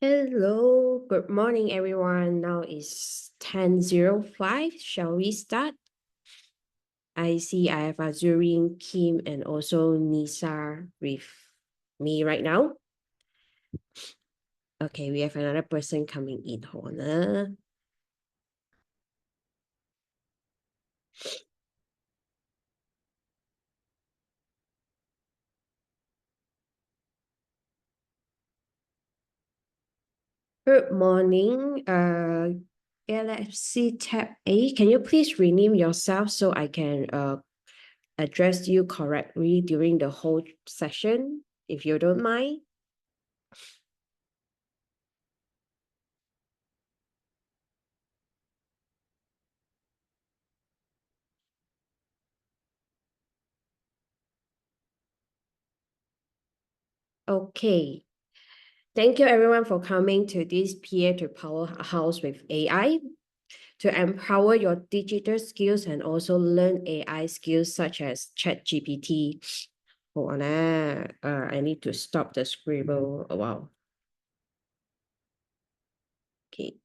Hello, good morning, everyone. Now it's 10:05. Shall we start? I see I have Azurin, Kim, and also Nisa with me right now. Okay, we have another person coming in. Hold on. Good morning, Galaxy Tab A. Can you please rename yourself so I can address you correctly during the whole session, if you don't mind? Okay. Thank you everyone for coming to this PA to Powerhouse with AI to empower your digital skills and also learn AI skills such as ChatGPT. Hold on, I need to stop the scribble a while. Okay.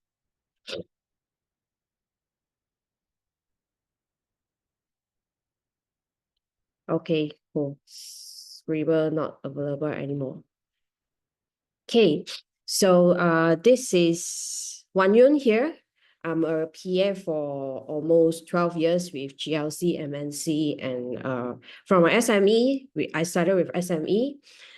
Okay, cool. Scribble not available anymore. Okay, so this is Wan Yun here. I'm a PA for almost 12 years with GLC, MNC, and from a SME, I started with SME,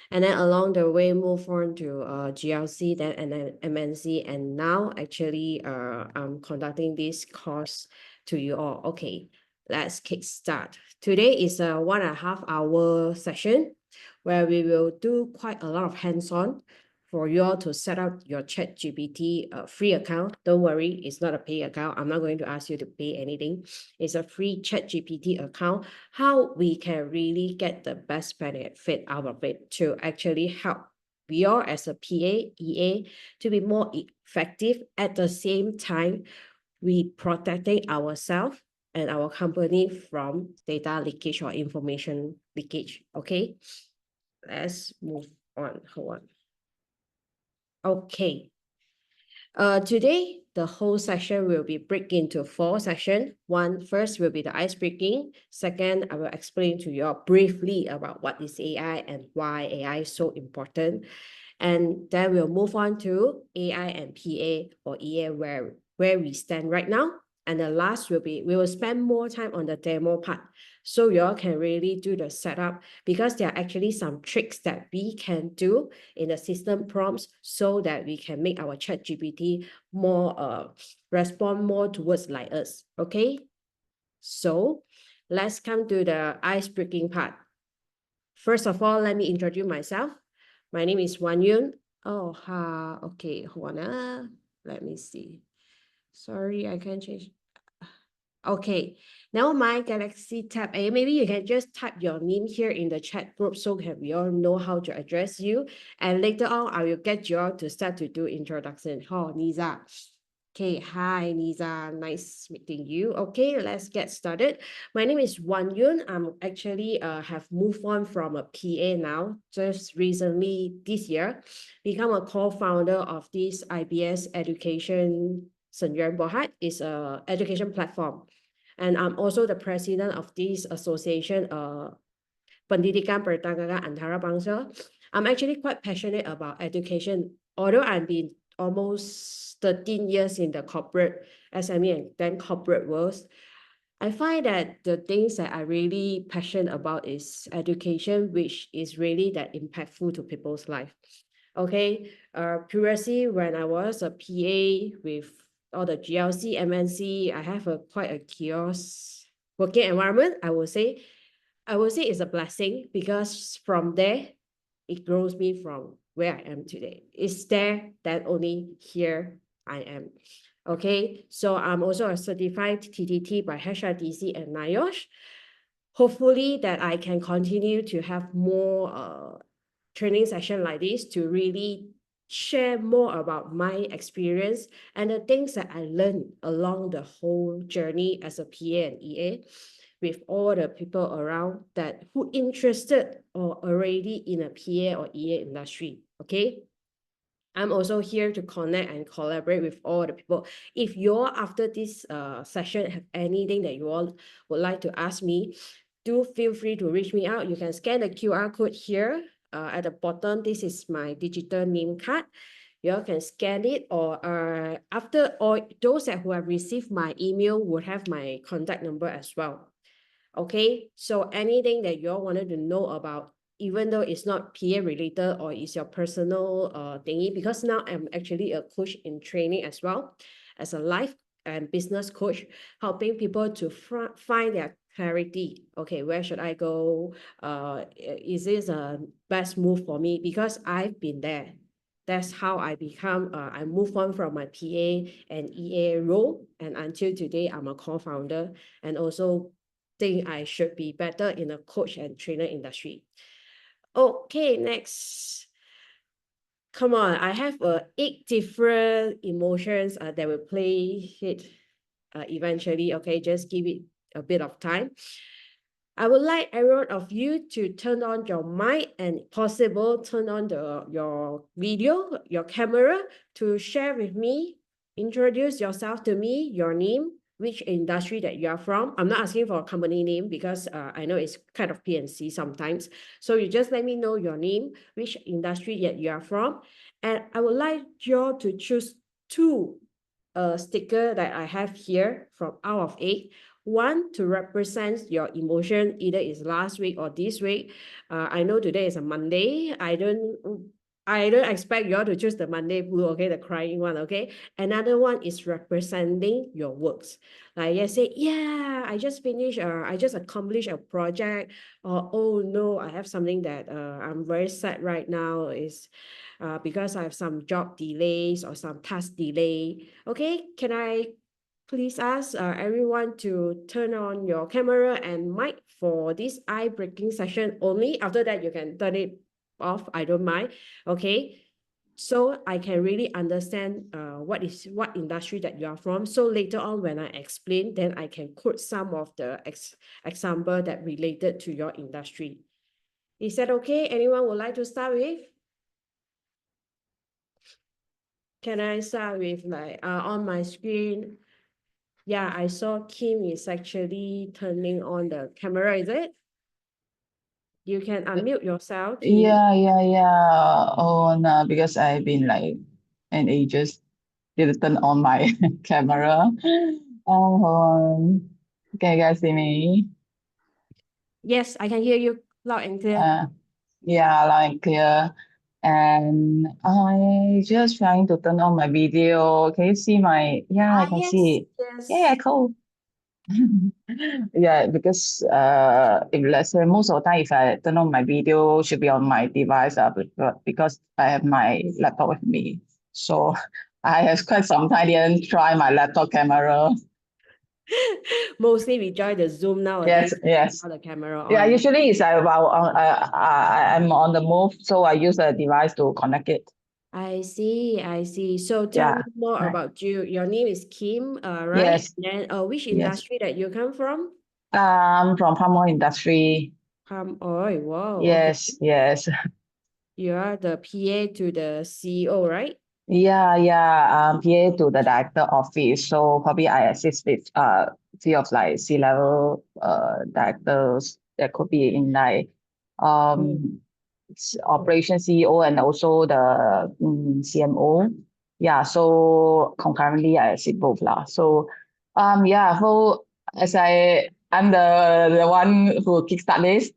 and then along the way move on to GLC, then MNC, and now actually I'm conducting this course to you all. Okay, let's kickstart. Today is a 1.5 hour session where we will do quite a lot of hands-on for you all to set up your ChatGPT free account. Don't worry, it's not a pay account. I'm not going to ask you to pay anything. It's a free ChatGPT account. How we can really get the best benefit out of it to actually help you all as a PA, EA to be more effective. At the same time, we protecting ourselves and our company from data leakage or information leakage. Okay, let's move on. Hold on. Okay. Today, the whole session will be break into 4 sessions. First will be the ice breaking. Second, I will explain to you all briefly about what is AI and why AI is so important. And then we'll move on to AI and PA or EA where we stand right now. And the last will be, we will spend more time on the demo part. So you all can really do the setup because there are actually some tricks that we can do in the system prompts so that we can make our ChatGPT more respond more towards like us. Okay. So let's come to the ice breaking part. First of all, let me introduce myself. My name is Wan Yun. Oh, okay, hold on. Let me see. Sorry, I can't change. Okay, now my Galaxy Tab A, maybe you can just type your name here in the chat group so that we all know how to address you. And later on, I will get you all to start to do introduction. Oh, Nisa. Okay, hi, Nisa. Nice meeting you. Okay, let's get started. My name is Wan Yun. I'm actually have moved on from a PA now, just recently this year, become a co-founder of this IBS Education Senjuan Bohat. It's a education platform. And I'm also the president of this association, Pendidikan Perdagangan Antarabangsa. I'm actually quite passionate about education, although I've been almost 13 years in the corporate SME and then corporate world. I find that the things that I really passionate about is education, which is really that impactful to people's life. Okay, previously when I was a PA with all the GLC, MNC, I have quite a chaos working environment. I would say it's a blessing because from there, it grows me from where I am today. It's there that only here I am. Okay, so I'm also a certified TTT by HRDC and NIOSH. Hopefully that I can continue to have more training session like this to really share more about my experience and the things that I learned along the whole journey as a PA and EA with all the people around that who interested or already in a PA or EA industry. Okay. I'm also here to connect and collaborate with all the people. If you all after this session have anything that you all would like to ask me, do feel free to reach me out. You can scan the QR code here at the bottom. This is my digital name card. You all can scan it, or after, or those that who have received my email would have my contact number as well. Okay, so anything that you all wanted to know about, even though it's not PA related or it's your personal thingy, because now I'm actually a coach in training as well, as a life and business coach, helping people to find their clarity. Okay, where should I go? Is this a best move for me? Because I've been there. That's how I become, I move on from my PA and EA role, and until today, I'm a co-founder and also think I should be better in a coach and trainer industry. Okay, next. Come on, I have 8 different emotions that will play it eventually. Okay, just give it a bit of time. I would like everyone of you to turn on your mic and possible turn on your video, your camera to share with me. Introduce yourself to me, your name, which industry that you are from. I'm not asking for a company name because I know it's kind of PNC sometimes. So you just let me know your name, which industry that you are from. And I would like you all to choose 2 sticker that I have here from out of 8. One to represent your emotion, either is last week or this week. I know today is a Monday. I don't expect you all to choose the Monday blue, okay, the crying one, okay? Another one is representing your works. Like you say, yeah, I just finished, I just accomplished a project, or oh no, I have something that I'm very sad right now is because I have some job delays or some task delay. Okay, can I please ask everyone to turn on your camera and mic for this eye-breaking session only. After that, you can turn it off. I don't mind. Okay. So I can really understand what industry that you are from. So later on, when I explain, then I can quote some of the example that related to your industry. Is that okay? Anyone would like to start with? Can I start with like on my screen? Yeah, I saw Kim is actually turning on the camera, is it? You can unmute yourself, Kim. Yeah. Oh, no, because I've been like an ages didn't turn on my camera. Can you guys see me? Yes, I can hear you loud and clear. Yeah, loud and clear. And I just trying to turn on my video. Can you see my? Yeah, I can Yes, see. Yeah, yes. cool. Yeah, because if let's say most of the time if I turn on my video should be on my device because I have my laptop with me. So I have quite some time didn't try my laptop camera. Mostly we join the Zoom nowadays. Yes. The camera Yeah, on. usually it's I'm on the move, so I use a device to connect it. I see. So tell me Yeah. more Right. about you. Your name is Kim, right? Yes. And then which Yes. industry that you come from? From palm oil industry. Palm oil. Wow, okay. Yes. You are the PA to the CEO, right? Yeah. PA to the director office. So probably I assist with few of like C-level directors that could be in like Mm. operation CEO and also the CMO. Yeah, so concurrently I assist both lah. So yeah, so as I'm the one who kickstart this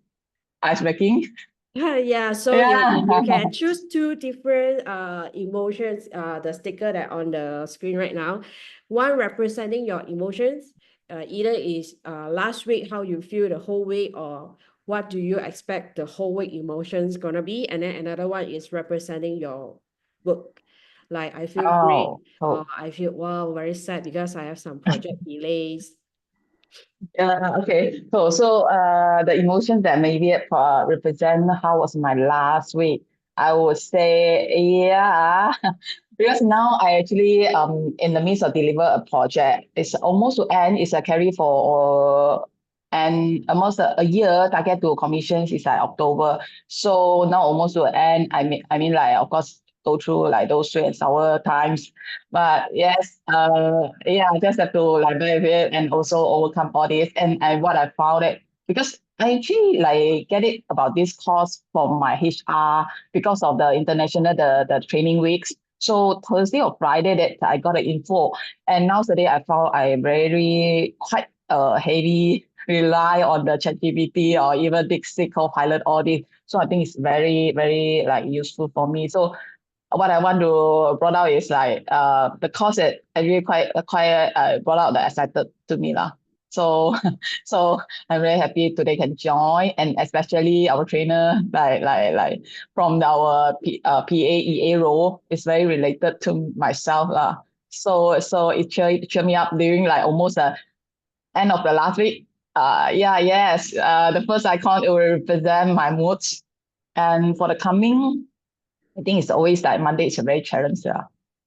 ice breaking. Yeah, so Yeah. you can choose 2 different emotions, the sticker that on the screen right now. One representing your emotions, either is last week how you feel the whole week, or what do you expect the whole week emotions gonna be, and then another one is representing your work. Like I feel great, Oh, or cool. I feel wow very sad because I have some project delays. Yeah, okay. So the emotions that maybe represent how was my last week. I would say, yeah, because now I actually in the midst of deliver a project. It's almost to end. It's a carry for and almost a year. Target to commissions is like October. So now almost to end. I mean like of course go through like those sweet and sour times. But yes, yeah, just have to like bear with it and also overcome all this. And what I found it because I actually like get it about this course from my HR because of the international the training weeks. So Thursday or Friday that I got the info, and nowadays I found I very quite heavy rely on the ChatGPT or even DeepSeek Copilot all this. So I think it's very very like useful for me. So what I want to brought out is like the course that actually quite brought out the excited to me lah. So so I'm very happy today can join, and especially our trainer like from our PA EA role is very related to myself lah. So it cheer me up during like almost the end of the last week. The first icon it will represent my moods, and for the coming I think it's always like Monday is a very challenge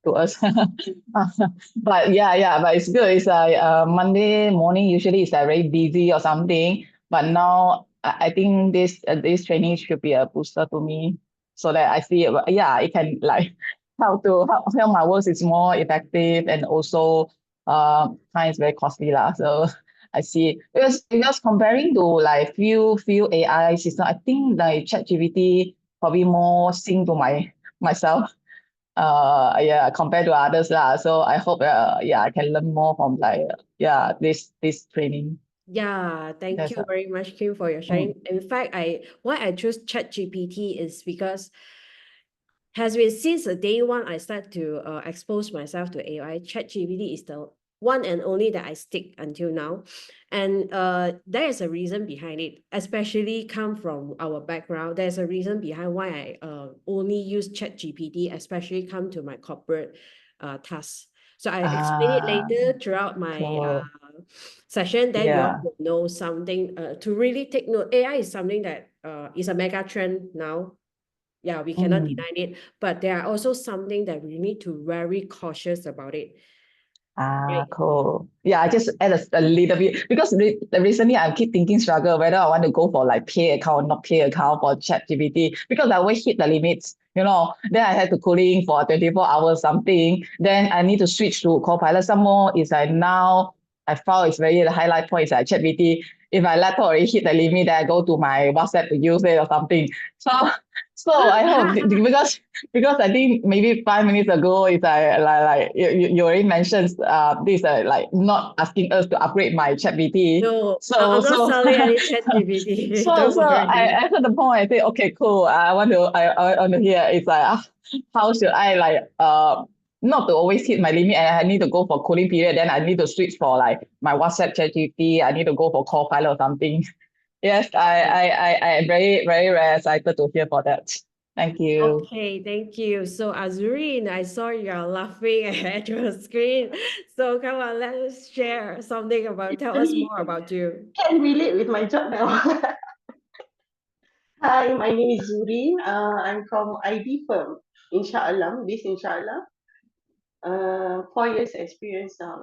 to us. But but it's good. It's like Monday morning usually it's like very busy or something. But now I think this training should be a booster to me so that I see it can like how my work is more effective, and also time is very costly lah. So I see because comparing to like few AI system, I think like ChatGPT probably more sync to myself compared to others lah. So I hope I can learn more from like this training. Yeah, thank Yes, you very much, Kim, for your sharing. mm. In fact, why I chose ChatGPT is because has been since the day one I start to expose myself to AI. ChatGPT is the one and only that I stick until now, and there is a reason behind it. Especially come from our background, there's a reason behind why I only use ChatGPT, especially come to my corporate tasks. So I explain it later throughout my Cool. session. Then you all Yeah. will know something to really take note. AI is something that is a mega trend now. Yeah, we cannot deny it, but there are also something that we need to very cautious about it. Right. Cool. Yeah, I just add a little bit because recently I keep thinking struggle whether I want to go for like pay account or not pay account for ChatGPT because I always hit the limits, you know. Then I had to cooling for 24 hours something. Then I need to switch to Copilot. Some more is like now I found it's very the highlight point is like ChatGPT. If my laptop already hit the limit, then I go to my WhatsApp to use it or something. So I hope because I think maybe 5 minutes ago it's like you already mentioned this like not asking us to upgrade my ChatGPT. No, So I'm not selling any ChatGPT. Don't worry. I at the point I say okay cool I want to hear it's like how should I like not to always hit my limit and I need to go for cooling period, then I need to switch for like my WhatsApp ChatGPT, I need to go for Copilot or something. Yes, I am very, very, very excited to hear for that. Thank you. Okay, thank you. So Azurine, I saw you're laughing at your screen. So come on, let us share something about, tell us more about you. Can relate with my job now. Hi, my name is Zureen. I'm from ID firm, Inshallah, based in Inshallah. 4 years experience now.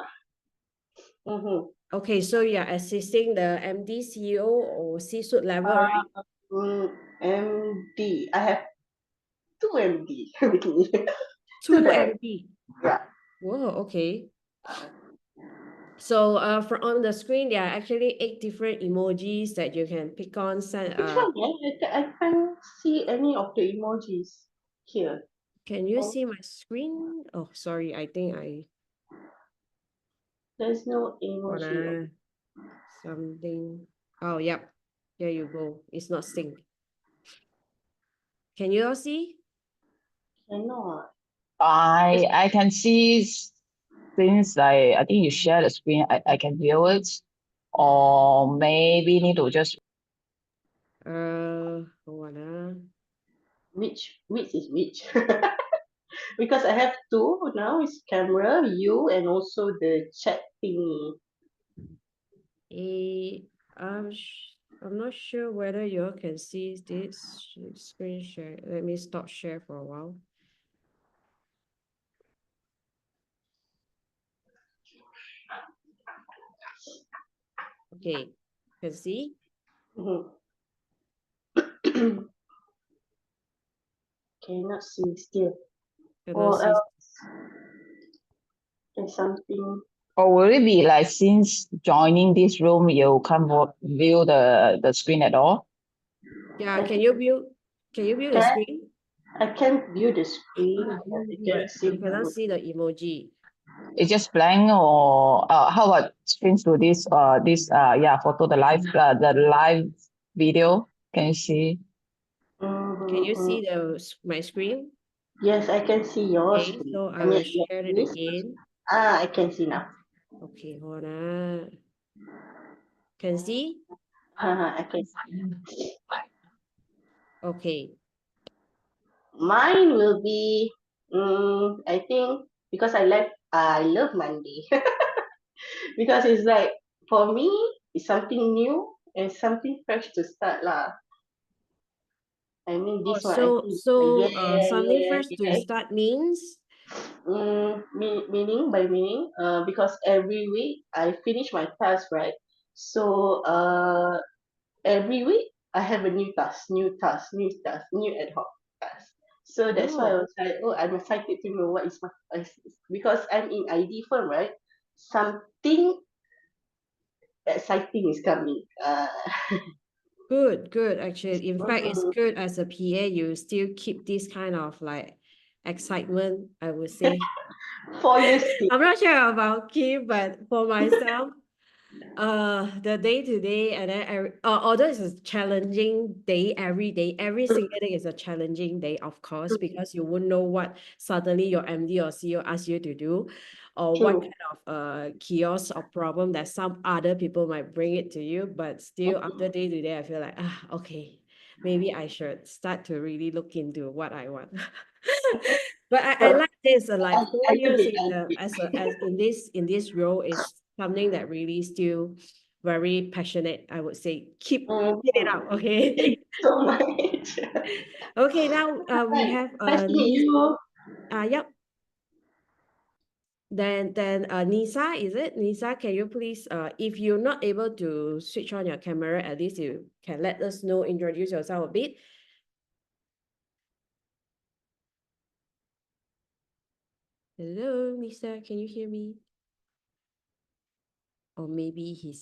Mm-hmm. Okay, so you're assisting the MD, CEO, or C-suite level, right? MD. I have 2 MD with me. Two direct. MD. Yeah. Whoa, okay. So from on the screen, there are actually 8 different emojis that you can pick on. Which one? I can't see any of the emojis here. Can you see my screen? Oh, sorry, I think There's no emoji. something. Oh, yep. There you go. It's not synced. Can you all see? Cannot. I can see since I think you share the screen, I can view it, or maybe need to just Hold on. Which is which? Because I have 2 now. It's camera, you, and also the chat thingy. I'm not sure whether you all can see this screen share. Let me stop share for a while. Okay, can see? Cannot see still. Or Cannot see. else there's something. Or will it be like since joining this room, you can't view the screen at all? Yeah, can you view the Can- screen? I can't view the screen, but I can But see you cannot see the emoji. It's just blank, or how about screen to this yeah, photo, the live video? Can you see? Can you see my screen? Yes, I can see your Okay, screen. so I Can you will share it this? again. I can see now. Okay, hold on. Can see? I can see. Okay. Mine will be, I think, because I love Monday. Because it's like, for me, it's something new and something fresh to start lah. I mean, Oh, this one, I think, something first to start means? Meaning, because every week I finish my task, right? So, every week I have a new task, new ad hoc task. So that's why I Oh, was like, oh, I'm excited to know what is because I'm in ID firm, right? Something exciting is coming. good. Actually, in fact, it's Mhm. good as a PA. You still keep this kind of like excitement, I would say. 4 years still. I'm not sure about Kim, but for myself, the day to day, and then although it's a challenging day every day, every single day is a challenging day, of course, because you won't know what suddenly your MD or CEO asks you to do, or what True. kind of chaos or problem that some other people might bring it to you. But still, after day to day, I feel like okay, maybe I should start to really look into what I want. But I like this, like 4 years in as in this role is something that really still very passionate, I would say. Keep it up, okay? So much. Okay, now we have Nice to meet you. yep. Then Nisa, is it? Nisa, can you please if you're not able to switch on your camera, at least you can let us know, introduce yourself a bit. Hello, Nisa, can you hear me? Or maybe he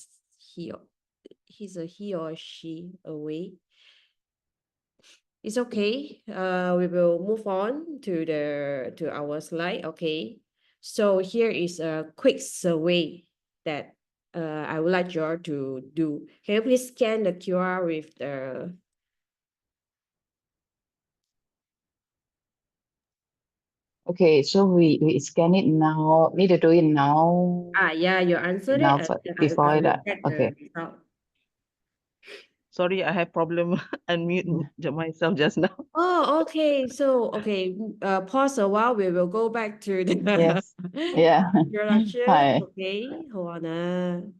or she away. It's okay. We will move on to our slide. Okay. So here is a quick survey that I would like you all to do. Can you please scan the QR with the Okay, so we scan it now. Need to do it now. yeah, you answered Now it. before I will that. get Okay. the result. Sorry, I have problem unmute myself just now. Oh, okay. So, okay, pause a while. We will go back to the Yes. Yeah. introduction. Hi. Okay, hold on.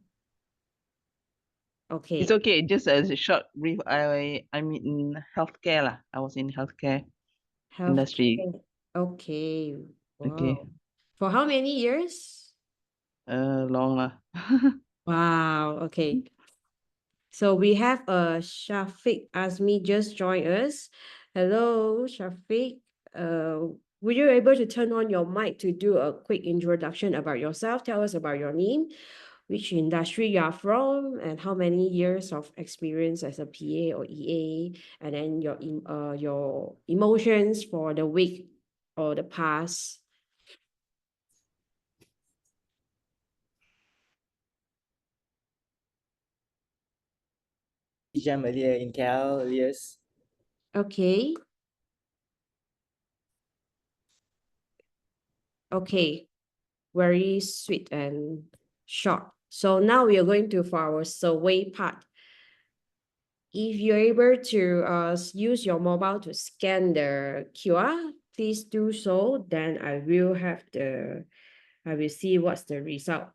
Okay. It's okay. Just as a short brief. I'm in healthcare lah. I was in healthcare industry. Healthcare. Okay. Okay. Wow. For how many years? Long lah. Wow. Okay. So we have Shafiq Azmi just joined us. Hello, Shafiq. Were you able to turn on your mic to do a quick introduction about yourself? Tell us about your name, which industry you are from, and how many years of experience as a PA or EA, and then your emotions for the week or the past. Jam earlier in KL earliest. Okay. Okay. Very sweet and short. So now we are going to for our survey part. If you're able to use your mobile to scan the QR, please do so. Then I will see what's the result.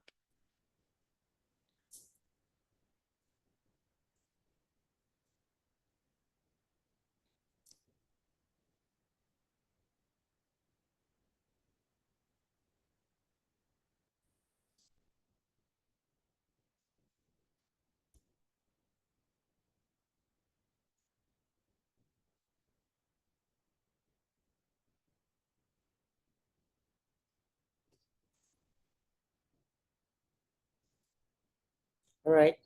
All right.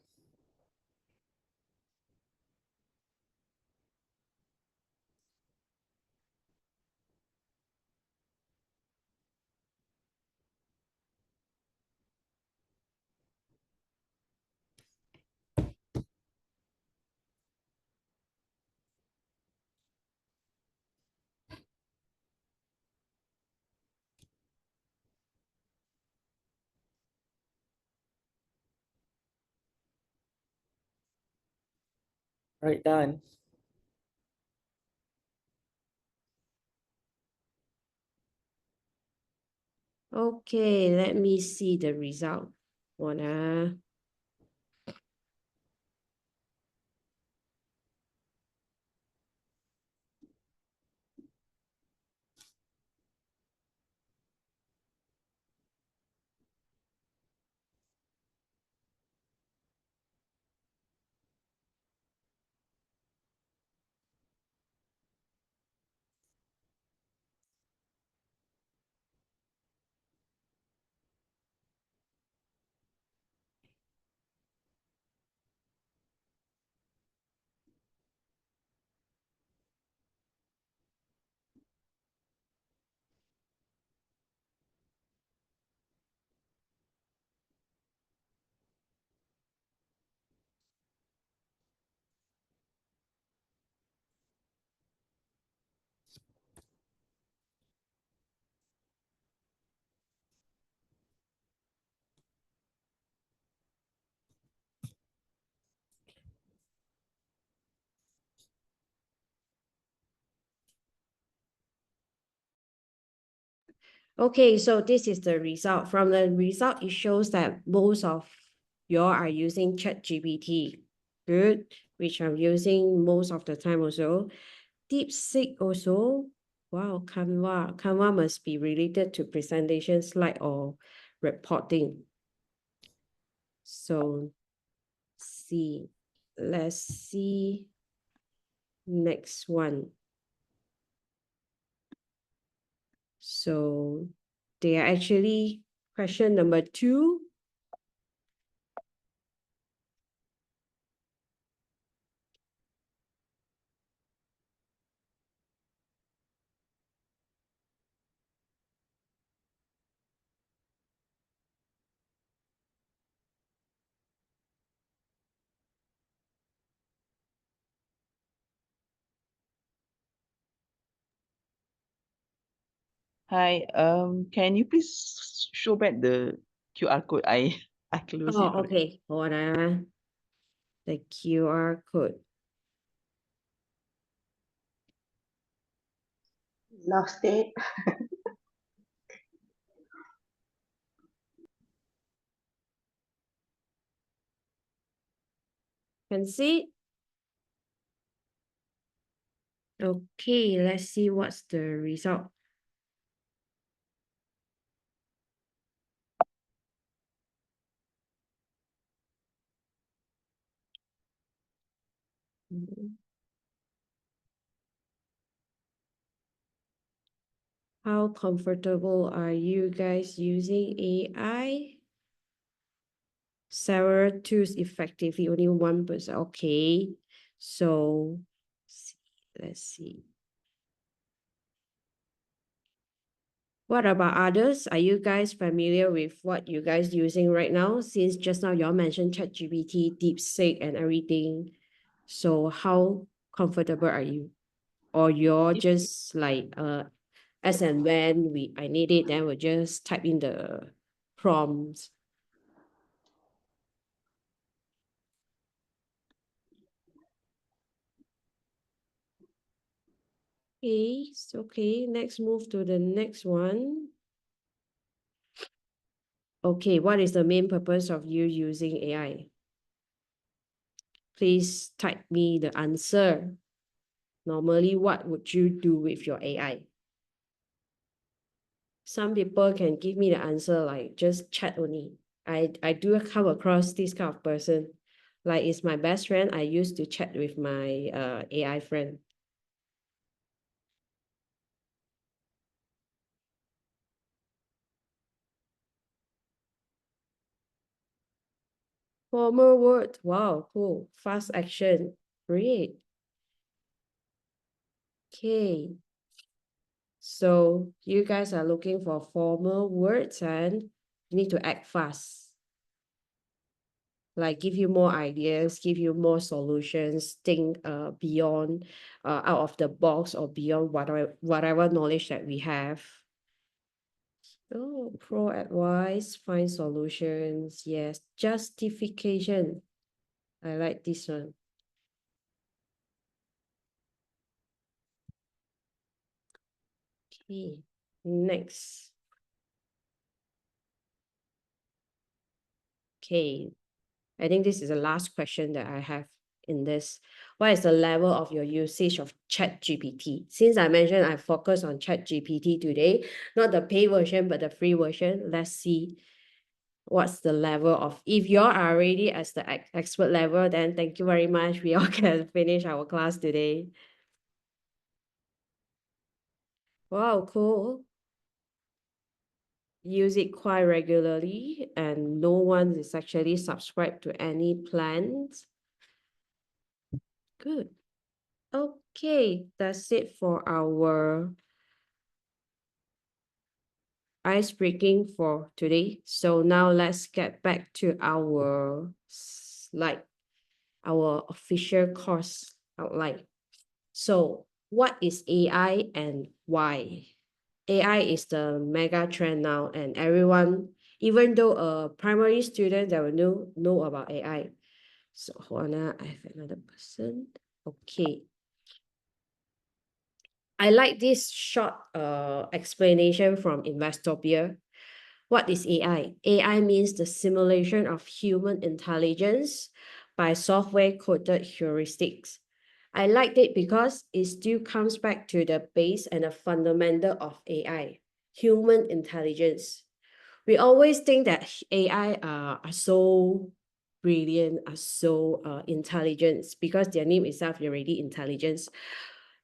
All right, done. Okay, let me see the result. Wanna Okay, so this is the result. From the result, it shows that most of you are using ChatGPT. Good, which I'm using most of the time also. DeepSeek also. Wow, Canva. Canva must be related to presentation, slide, or reporting. So, let's see next one. So they are actually question number 2. Hi, can you please show back the QR code? I close it Oh, already. okay. Hold on. The QR code. Lost it. Can see? Okay, let's see what's the result. How comfortable are you guys using AI? Several tools effectively, only 1%. Okay, so let's see. What about others? Are you guys familiar with what you guys using right now? Since just now y'all mentioned ChatGPT, DeepSeek, and everything. So how comfortable are you? Or you're just like as and when I need it, then we'll just type in the prompts. Okay, okay, next move to the next one. Okay, what is the main purpose of you using AI? Please type me the answer. Normally, what would you do with your AI? Some people can give me the answer like just chat only. I do come across this kind of person. Like it's my best friend. I used to chat with my AI friend. Formal word. Wow, cool. Fast action. Great. Okay. So you guys are looking for formal words and you need to act fast. Like give you more ideas, give you more solutions, think beyond out of the box or beyond whatever knowledge that we have. Oh, pro advice, find solutions. Yes, justification. I like this one. Okay, next. Okay, I think this is the last question that I have in this. What is the level of your usage of ChatGPT? Since I mentioned I focus on ChatGPT today, not the paid version, but the free version. Let's see what's the level of. If you are already at the expert level, then thank you very much. We all can finish our class today. Wow, cool. Use it quite regularly and no one is actually subscribed to any plans. Good. Okay, that's it for our ice breaking for today. So now let's get back to our slide, our official course outline. So what is AI and why? AI is the mega trend now and everyone, even though a primary student that will know about AI. So hold on, I have another person. Okay. I like this short explanation from Investopia. What is AI? AI means the simulation of human intelligence by software coded heuristics. I liked it because it still comes back to the base and the fundamental of AI, human intelligence. We always think that AI are so brilliant, are so intelligent because their name itself already intelligence.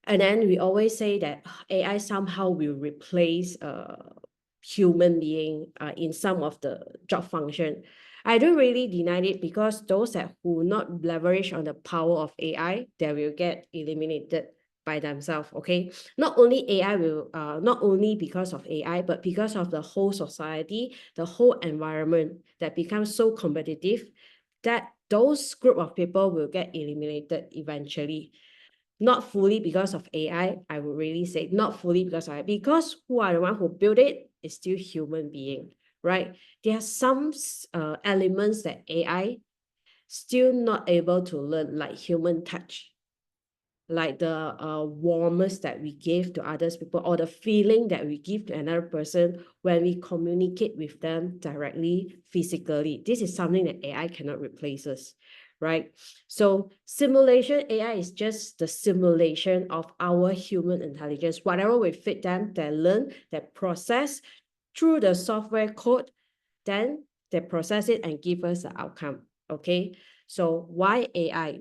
And then we always say that AI somehow will replace human being in some of the job function. I don't really deny it because those that who not leverage on the power of AI, they will get eliminated by themselves, okay? Not only AI will, not only because of AI, but because of the whole society, the whole environment that becomes so competitive that those group of people will get eliminated eventually. Not fully because of AI, I would really say not fully because of AI, because who are the one who built it is still human being, right? There are some elements that AI still not able to learn, like human touch, like the warmth that we give to others people or the feeling that we give to another person when we communicate with them directly, physically. This is something that AI cannot replace us, right? So simulation AI is just the simulation of our human intelligence. Whatever we feed them, they learn, they process through the software code, then they process it and give us the outcome, okay? So why AI?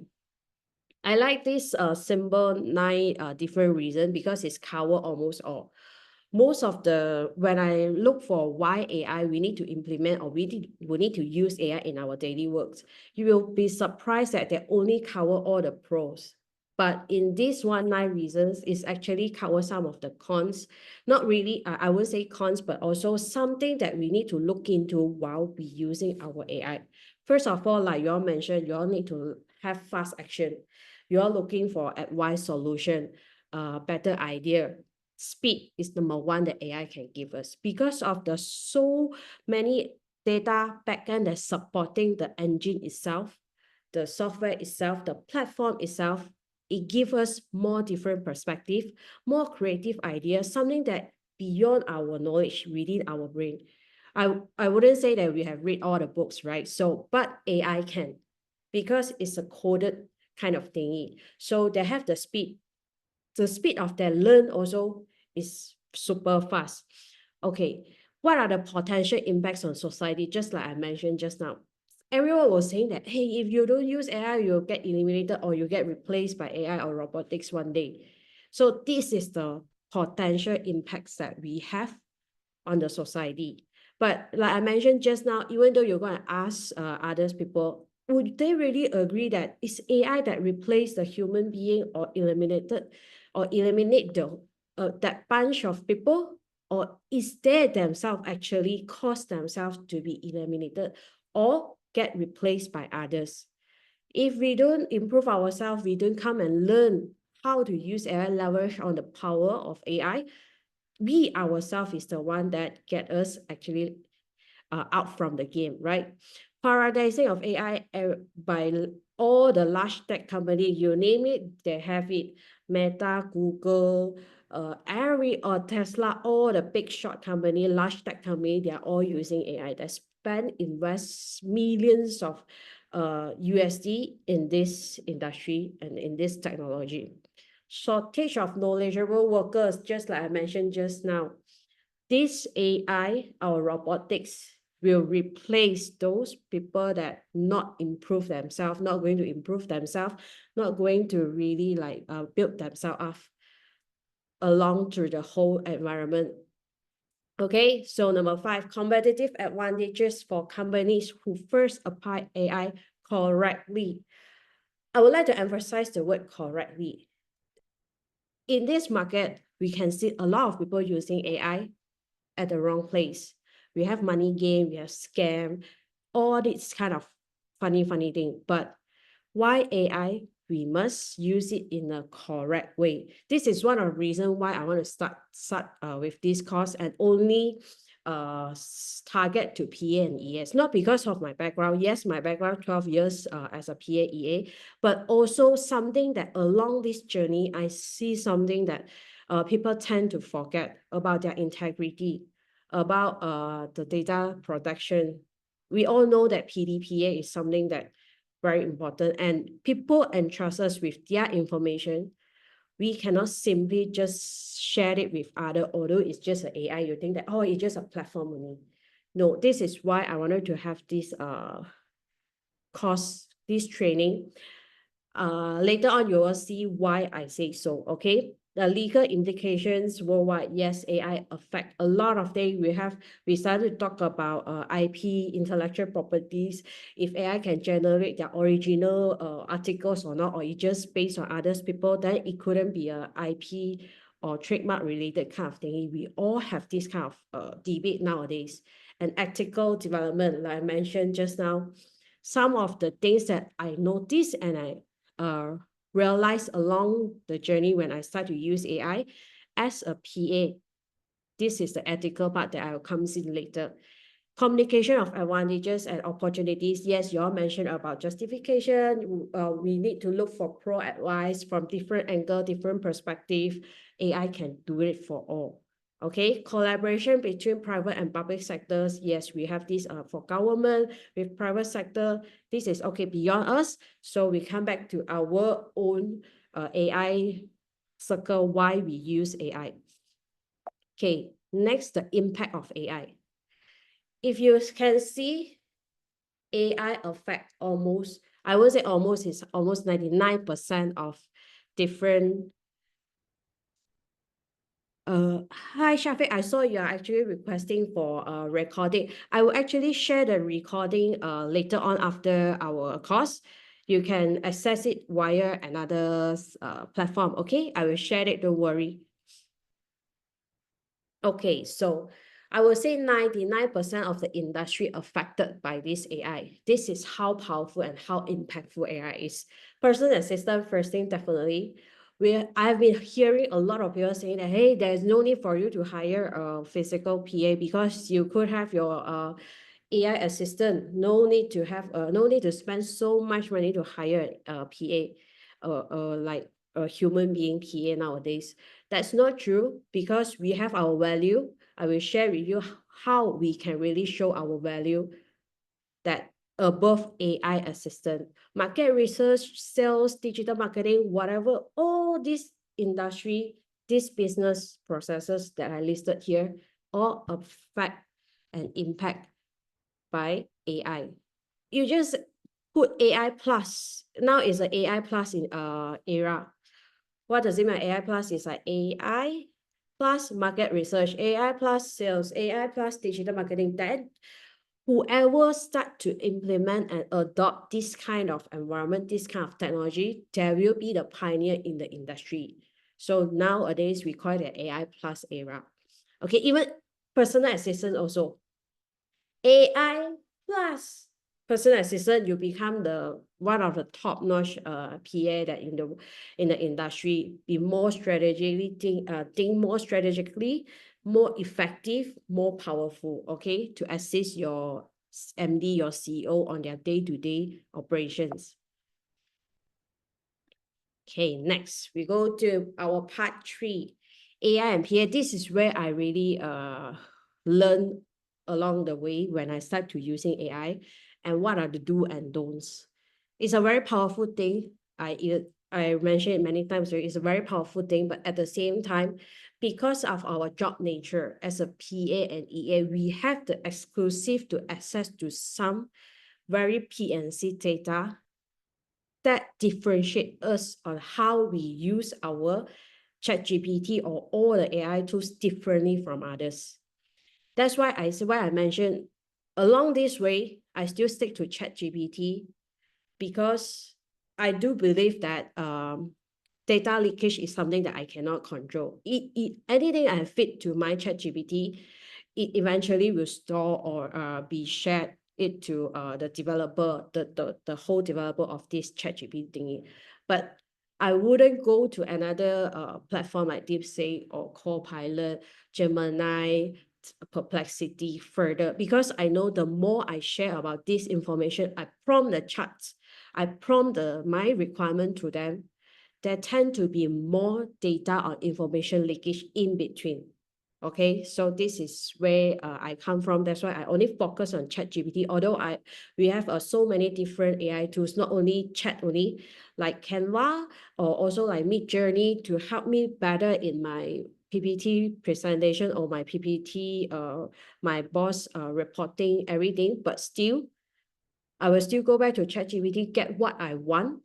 I like this symbol 9 different reasons because it's cover almost all. Most of the, when I look for why AI, we need to implement or we need to use AI in our daily works, you will be surprised that they only cover all the pros. But in this 9 reasons, it's actually cover some of the cons. Not really, I would say cons, but also something that we need to look into while we using our AI. First of all, like you all mentioned, you all need to have fast action. You are looking for advice solution, better idea. Speed is number one that AI can give us because of the so many data backend that's supporting the engine itself, the software itself, the platform itself. It gives us more different perspective, more creative ideas, something that beyond our knowledge within our brain. I wouldn't say that we have read all the books, right? So, but AI can, because it's a coded kind of thingy. So they have the speed. The speed of their learn also is super fast. Okay, what are the potential impacts on society? Just like I mentioned just now. Everyone was saying that, hey, if you don't use AI, you'll get eliminated or you get replaced by AI or robotics one day. So this is the potential impacts that we have on the society. But like I mentioned just now, even though you're going to ask others people, would they really agree that it's AI that replaced the human being or eliminate the that bunch of people, or is they themselves actually cause themselves to be eliminated or get replaced by others? If we don't improve ourselves, we don't come and learn how to use AI, leverage on the power of AI, we ourselves is the one that get us actually out from the game, right? Paradising of AI by all the large tech company, you name it, they have it. Meta, Google, or Tesla, all the big short company, large tech company, they are all using AI. They invest millions of USD in this industry and in this technology. Shortage of knowledgeable workers, just like I mentioned just now. This AI, our robotics, will replace those people that not improve themselves, not going to improve themselves, not going to really like build themselves up along through the whole environment. Okay, so number 5, competitive advantages for companies who first apply AI correctly. I would like to emphasize the word correctly. In this market, we can see a lot of people using AI at the wrong place. We have money game, we have scam, all this kind of funny thing. But why AI? We must use it in a correct way. This is one of the reasons why I want to start with this course and only target to PA and EAs. Not because of my background. Yes, my background 12 years as a PA EA, but also something that along this journey, I see something that people tend to forget about their integrity, about the data protection. We all know that PDPA is something that very important, and people entrust us with their information. We cannot simply just share it with other, although it's just an AI, you think that, oh, it's just a platform only. No, this is why I wanted to have this course, this training. Later on, you will see why I say so, okay? The legal implications worldwide, yes, AI affect a lot of things. We started to talk about IP, intellectual properties. If AI can generate their original articles or not, or it's just based on others people, then it couldn't be a IP or trademark related kind of thing. We all have this kind of debate nowadays. And ethical development, like I mentioned just now, some of the things that I noticed and I realized along the journey when I start to use AI as a PA. This is the ethical part that I will come in later. Communication of advantages and opportunities. Yes, you all mentioned about justification. We need to look for pro advice from different angle, different perspective. AI can do it for all. Okay, collaboration between private and public sectors. Yes, we have this for government with private sector. This is okay beyond us. So we come back to our own AI circle, why we use AI. Okay, next, the impact of AI. If you can see, AI affect almost, I would say almost, it's almost 99% of different. Hi, Shafiq, I saw you are actually requesting for recording. I will actually share the recording later on after our course. You can access it via another platform, okay? I will share it, don't worry. Okay, so I will say 99% of the industry affected by this AI. This is how powerful and how impactful AI is. Personal assistant, first thing, definitely. I've been hearing a lot of people saying that, hey, there's no need for you to hire a physical PA because you could have your AI assistant. No need to spend so much money to hire a PA, like a human being PA nowadays. That's not true because we have our value. I will share with you how we can really show our value that above AI assistant. Market research, sales, digital marketing, whatever, all these industry, these business processes that I listed here, all affect and impact by AI. You just put AI plus. Now is an AI plus in era. What does it mean? AI plus is like AI plus market research, AI plus sales, AI plus digital marketing. Then whoever start to implement and adopt this kind of environment, this kind of technology, there will be the pioneer in the industry. So nowadays we call it the AI plus era. Okay, even personal assistant also. AI plus personal assistant, you become the one of the top-notch PA that in the industry. Be more strategically think more strategically, more effective, more powerful. Okay, to assist your MD, your CEO on their day-to-day operations. Okay, next we go to our part 3, AI and PA. This is where I really learn along the way when I start to using AI and what are the do and don'ts. It's a very powerful thing. I mentioned it many times. It's a very powerful thing, but at the same time, because of our job nature as a PA and EA, we have the exclusive to access to some very PNC data that differentiate us on how we use our ChatGPT or all the AI tools differently from others. That's why I mentioned along this way, I still stick to ChatGPT because I do believe that data leakage is something that I cannot control. Anything I fit to my ChatGPT, it eventually will store or be shared it to the developer, the whole developer of this ChatGPT thingy. But I wouldn't go to another platform like DeepSeek or Copilot, Gemini, Perplexity further, because I know the more I share about this information, I prompt the charts, I prompt my requirement to them, there tend to be more data or information leakage in between. Okay, so this is where I come from. That's why I only focus on ChatGPT, although we have so many different AI tools, not only chat only, like Canva or also like Midjourney to help me better in my PPT presentation or my PPT, my boss reporting, everything. But still, I will still go back to ChatGPT, get what I want,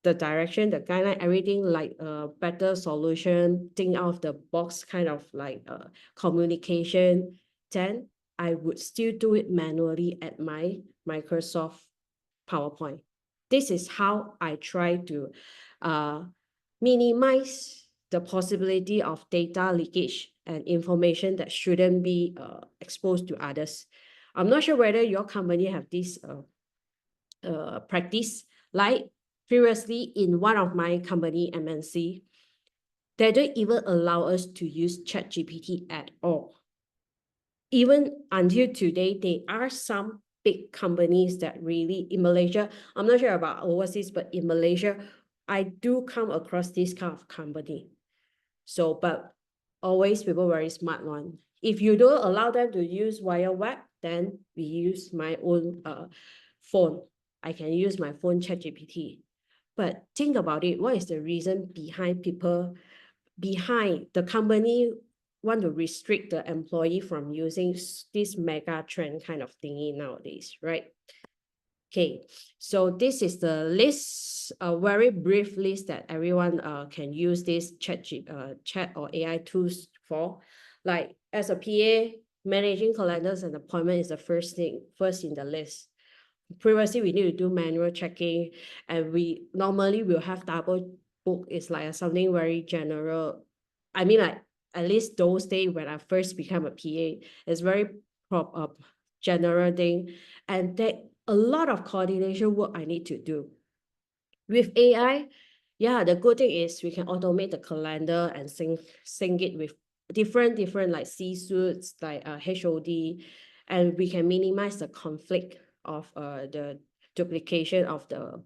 the direction, the guideline, everything like a better solution, think out of the box kind of like communication. Then I would still do it manually at my Microsoft PowerPoint. This is how I try to minimize the possibility of data leakage and information that shouldn't be exposed to others. I'm not sure whether your company have this practice. Like previously in one of my company, MNC, they don't even allow us to use ChatGPT at all. Even until today, there are some big companies that really, in Malaysia, I'm not sure about overseas, but in Malaysia, I do come across this kind of company. So, but always people very smart one. If you don't allow them to use via web, then we use my own phone. I can use my phone ChatGPT. But think about it, what is the reason behind the company want to restrict the employee from using this mega trend kind of thingy nowadays, right? Okay, so this is the list, a very brief list that everyone can use this chat or AI tools for. Like as a PA, managing calendars and appointment is the first in the list. Previously, we need to do manual checking, and we normally will have double book. It's like something very general. I mean, like at least those days when I first became a PA, it's very general thing, and that a lot of coordination work I need to do. With AI, yeah, the good thing is we can automate the calendar and sync it with different like C-suites, like HOD, and we can minimize the conflict of the duplication of the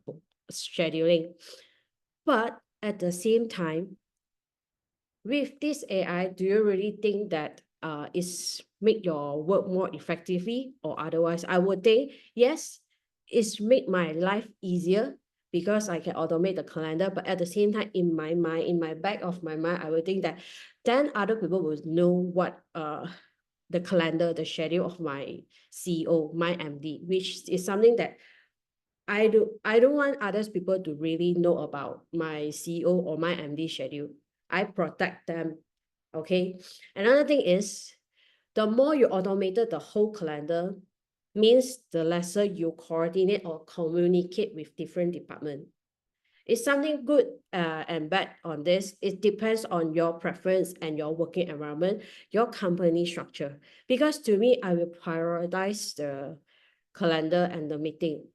scheduling. But at the same time, with this AI, do you really think that it's make your work more effectively or otherwise? I would think yes, it's make my life easier because I can automate the calendar. But at the same time, in my mind, in my back of my mind, I would think that then other people will know what the calendar, the schedule of my CEO, my MD, which is something that I don't want others people to really know about my CEO or my MD schedule. I protect them. Okay. Another thing is, the more you automated the whole calendar, means the lesser you coordinate or communicate with different departments. It's something good and bad on this. It depends on your preference and your working environment, your company structure. Because to me, I will prioritize the calendar and the meeting.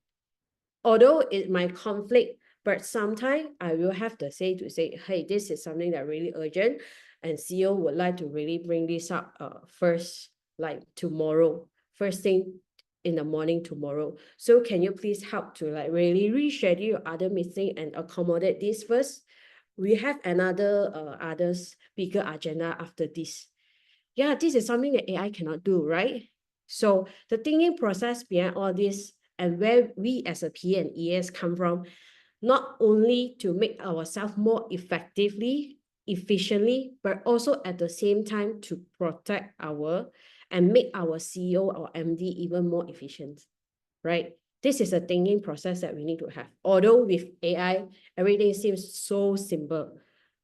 Although it might conflict, but sometimes I will have to say, hey, this is something that really urgent, and CEO would like to really bring this up first, like tomorrow, first thing in the morning tomorrow. So can you please help to like really reschedule your other meeting and accommodate this first? We have another others bigger agenda after this. Yeah, this is something that AI cannot do, right? So the thinking process behind all this and where we as a PA and EAs come from, not only to make ourselves more effectively, efficiently, but also at the same time to protect our and make our CEO or MD even more efficient, right? This is a thinking process that we need to have. Although with AI, everything seems so simple,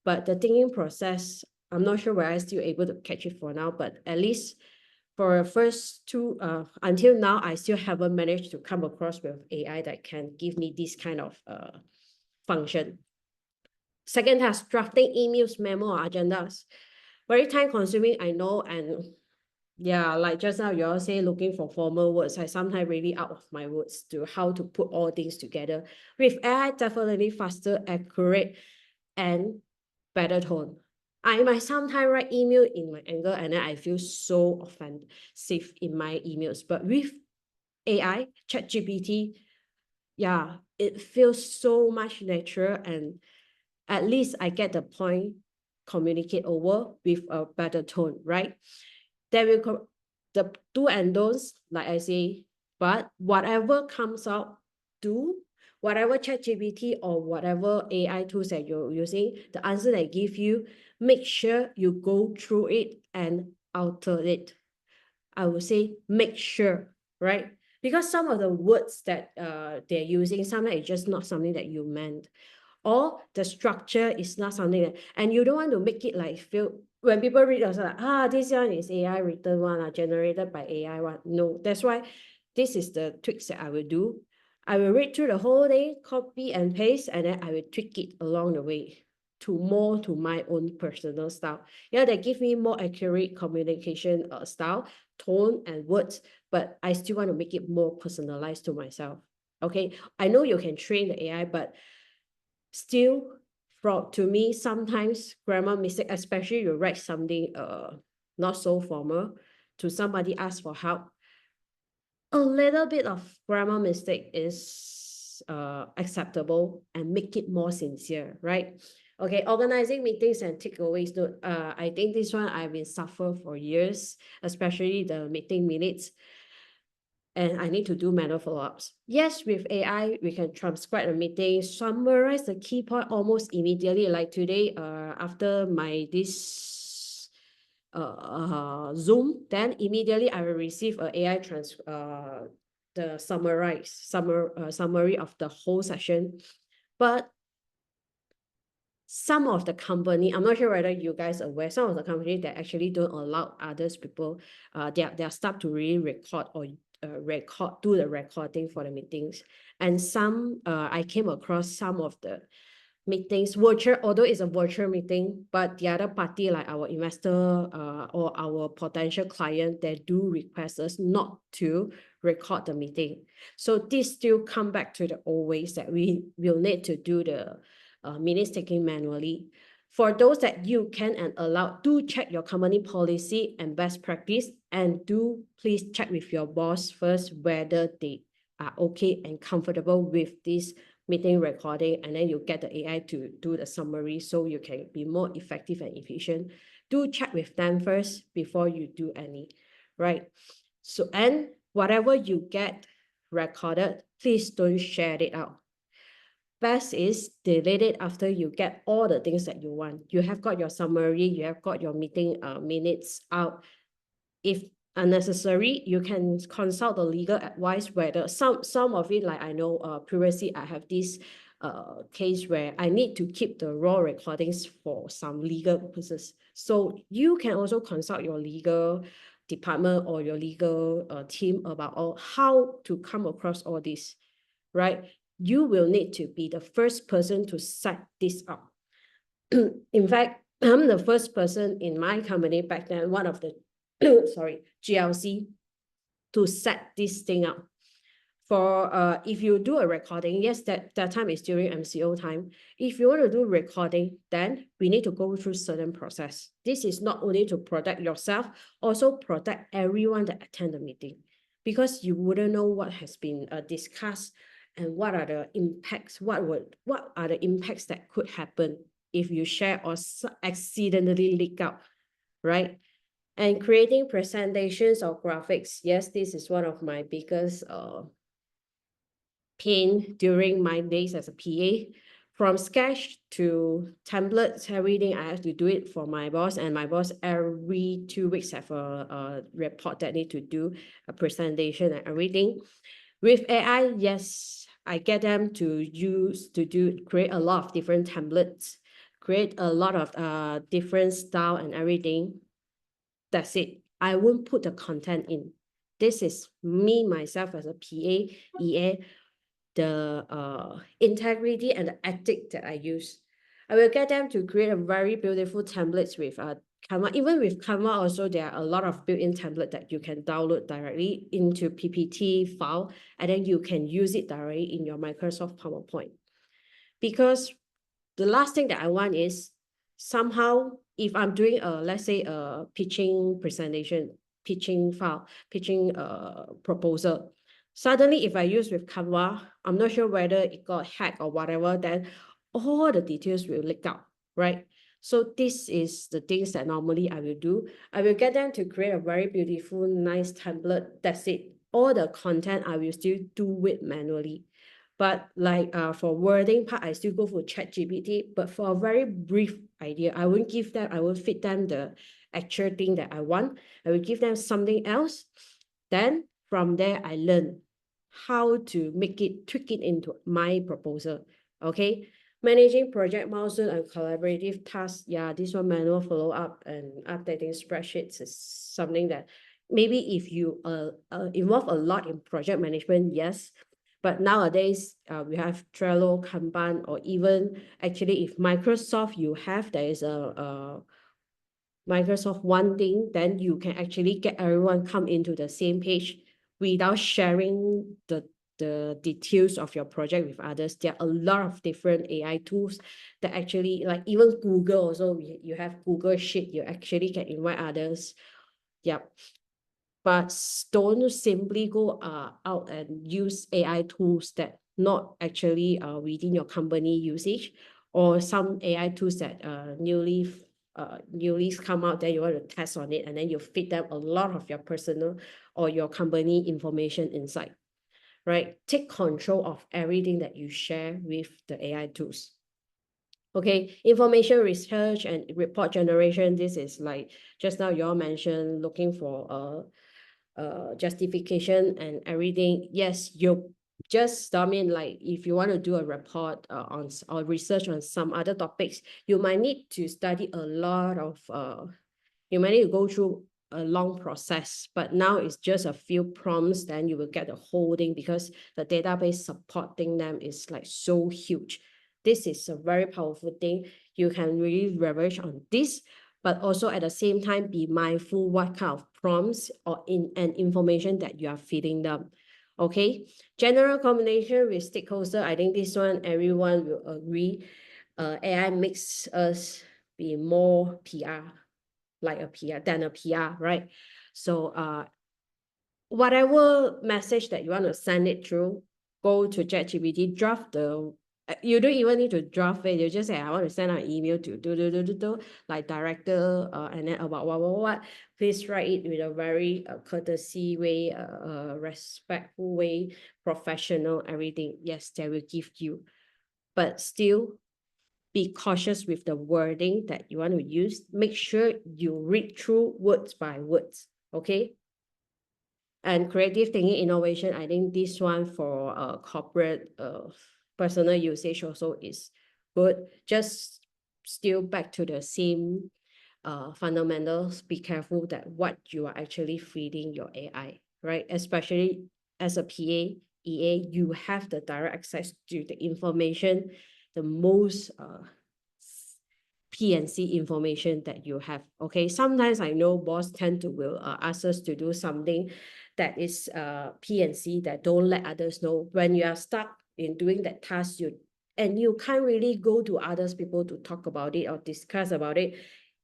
but the thinking process, I'm not sure whether I'm still able to catch it for now, but at least for first two, until now, I still haven't managed to come across with AI that can give me this kind of function. Second task, drafting emails, memo, or agendas. Very time consuming, I know, and yeah, like just now you all say looking for formal words. I sometimes really out of my words to how to put all things together. With AI, definitely faster, accurate, and better tone. I might sometimes write email in my anger and then I feel so offensive in my emails. But with AI, ChatGPT, yeah, it feels so much natural, and at least I get the point communicate over with a better tone, right? There will the do and don'ts, like I say, but whatever comes out, do whatever ChatGPT or whatever AI tools that you're using, the answer they give you, make sure you go through it and alter it. I would say make sure, right? Because some of the words that they're using, sometimes it's just not something that you meant. Or the structure is not something that, and you don't want to make it like feel, when people read also like, this one is AI written one, generated by AI one. No, that's why this is the tweaks that I will do. I will read through the whole thing, copy and paste, and then I will tweak it along the way to more to my own personal style. Yeah, they give me more accurate communication style, tone and words, but I still want to make it more personalized to myself. Okay, I know you can train the AI, but still, to me, sometimes grammar mistake, especially you write something not so formal to somebody ask for help, a little bit of grammar mistake is acceptable and make it more sincere, right? Okay, organizing meetings and takeaways note. I think this one I've been suffer for years, especially the meeting minutes. And I need to do manual follow-ups. Yes, with AI, we can transcribe the meeting, summarize the key point almost immediately. Like today, after this Zoom, then immediately I will receive an AI the summary of the whole session. But some of the company, I'm not sure whether you guys are aware, some of the companies that actually don't allow others people, their staff to really record or do the recording for the meetings. And some, I came across some of the meetings, virtual, although it's a virtual meeting, but the other party, like our investor or our potential client, they do request us not to record the meeting. So this still come back to the old ways that we will need to do the minutes taking manually. For those that you can and allow, do check your company policy and best practice, and do please check with your boss first whether they are okay and comfortable with this meeting recording, and then you get the AI to do the summary so you can be more effective and efficient. Do check with them first before you do any, right? So, and whatever you get recorded, please don't share it out. Best is delete it after you get all the things that you want. You have got your summary, you have got your meeting minutes out. If unnecessary, you can consult the legal advice, whether some of it, like I know previously I have this case where I need to keep the raw recordings for some legal purposes. So you can also consult your legal department or your legal team about how to come across all this, right? You will need to be the first person to set this up. In fact, I'm the first person in my company back then, one of the, GLC, to set this thing up. For if you do a recording, yes, that time is during MCO time. If you want to do recording, then we need to go through certain process. This is not only to protect yourself, also protect everyone that attend the meeting, because you wouldn't know what has been discussed and what are the impacts, what are the impacts that could happen if you share or accidentally leak out, right? And creating presentations or graphics. Yes, this is one of my biggest pain during my days as a PA. From sketch to templates, everything, I have to do it for my boss, and my boss every 2 weeks have a report that need to do a presentation and everything. With AI, yes, I get them to create a lot of different templates, create a lot of different style and everything. That's it. I won't put the content in. This is me, myself as a PA, EA, the integrity and the ethic that I use. I will get them to create a very beautiful templates with Canva. Even with Canva also, there are a lot of built-in template that you can download directly into PPT file, and then you can use it directly in your Microsoft PowerPoint. Because the last thing that I want is somehow, if I'm doing let's say a pitching presentation, pitching file, pitching proposal, suddenly if I use with Canva, I'm not sure whether it got hacked or whatever, then all the details will leak out, right? So this is the things that normally I will do. I will get them to create a very beautiful, nice template. That's it. All the content I will still do it manually. But like for wording part, I still go for ChatGPT. But for a very brief idea, I won't feed them the actual thing that I want. I will give them something else. Then from there, I learn how to tweak it into my proposal. Okay. Managing project milestone and collaborative tasks. Yeah, this one, manual follow-up and updating spreadsheets, is something that maybe if you involve a lot in project management, yes. But nowadays, we have Trello, Kanban, or even actually if Microsoft there is a Microsoft One thing, then you can actually get everyone come into the same page without sharing the details of your project with others. There are a lot of different AI tools that actually, like even Google also, you have Google Sheet, you actually can invite others. Yep. But don't simply go out and use AI tools that not actually within your company usage, or some AI tools that newly come out, then you want to test on it, and then you feed them a lot of your personal or your company information inside, right? Take control of everything that you share with the AI tools. Okay, information research and report generation. This is like just now you all mentioned, looking for justification and everything. Yes, you just, I mean, like if you want to do a report on or research on some other topics, you might need to study a lot of you might need to go through a long process. But now it's just a few prompts, then you will get the whole thing, because the database supporting them is like so huge. This is a very powerful thing. You can really leverage on this, but also at the same time be mindful what kind of prompts or information that you are feeding them. Okay, general communication with stakeholders. I think this one everyone will agree. AI makes us be more PR, like a PR than a PR, right? So whatever message that you want to send it through, go to ChatGPT, draft you don't even need to draft it. You just say, I want to send an email to like director, and then about what. Please write it with a very courtesy way, respectful way, professional, everything. Yes, they will give you. But still, be cautious with the wording that you want to use. Make sure you read through words by words, okay? And creative thinking innovation, I think this one for corporate personal usage also is good. Just still back to the same fundamentals, be careful that what you are actually feeding your AI, right? Especially as a PA, EA, you have the direct access to the information, the most P&C information that you have. Okay, sometimes I know boss tend to will ask us to do something that is P&C that don't let others know. When you are stuck in doing that task, you can't really go to others people to talk about it or discuss about it.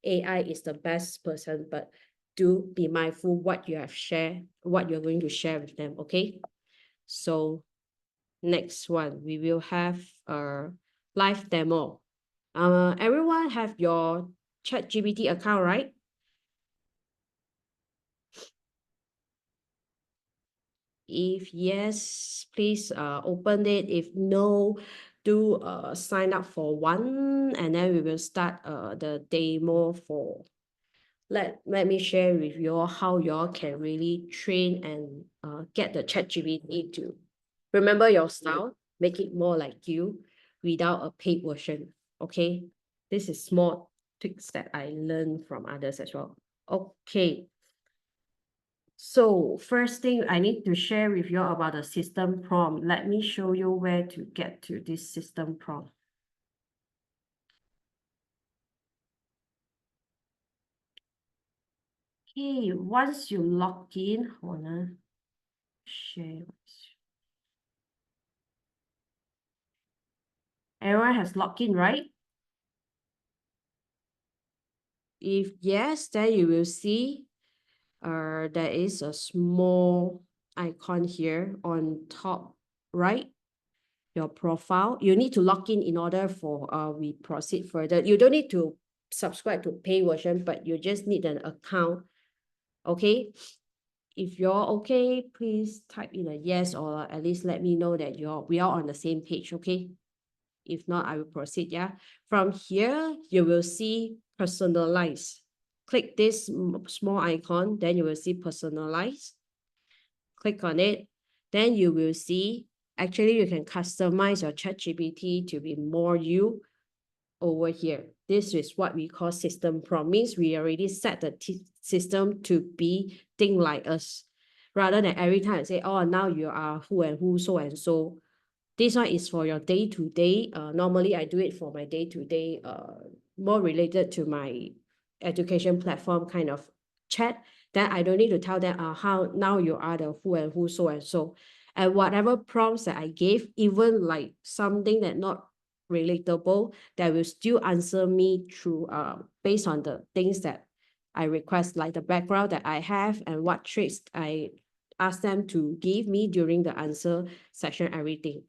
AI is the best person, but do be mindful what you have shared, what you're going to share with them. Okay, so next one we will have a live demo. Everyone have your ChatGPT account, right? If yes, please open it. If no, do sign up for one, and then we will start the demo for. Let me share with you all how you all can really train and get the ChatGPT to remember your style, make it more like you without a paid version. Okay, this is small tricks that I learned from others as well. Okay. So first thing I need to share with you about the system prompt. Let me show you where to get to this system prompt. Okay, once you log in, hold on, share. Everyone has logged in, right? If yes, then you will see there is a small icon here on top right, your profile. You need to log in order for we proceed further. You don't need to subscribe to pay version, but you just need an account. Okay, if you're okay, please type in a yes, or at least let me know that we are on the same page. Okay, if not, I will proceed. Yeah, from here you will see personalize. Click this small icon, then you will see personalize. Click on it, then you will see actually you can customize your ChatGPT to be more you over here. This is what we call system prompt. Means we already set the system to be think like us, rather than every time I say, oh, now you are who and who, so and so. This one is for your day-to-day. Normally I do it for my day-to-day, more related to my education platform kind of chat. Then I don't need to tell them how now you are the who and who, so and so. And whatever prompts that I gave, even like something that not relatable, that will still answer me through based on the things that I request, like the background that I have and what traits I ask them to give me during the answer section, everything.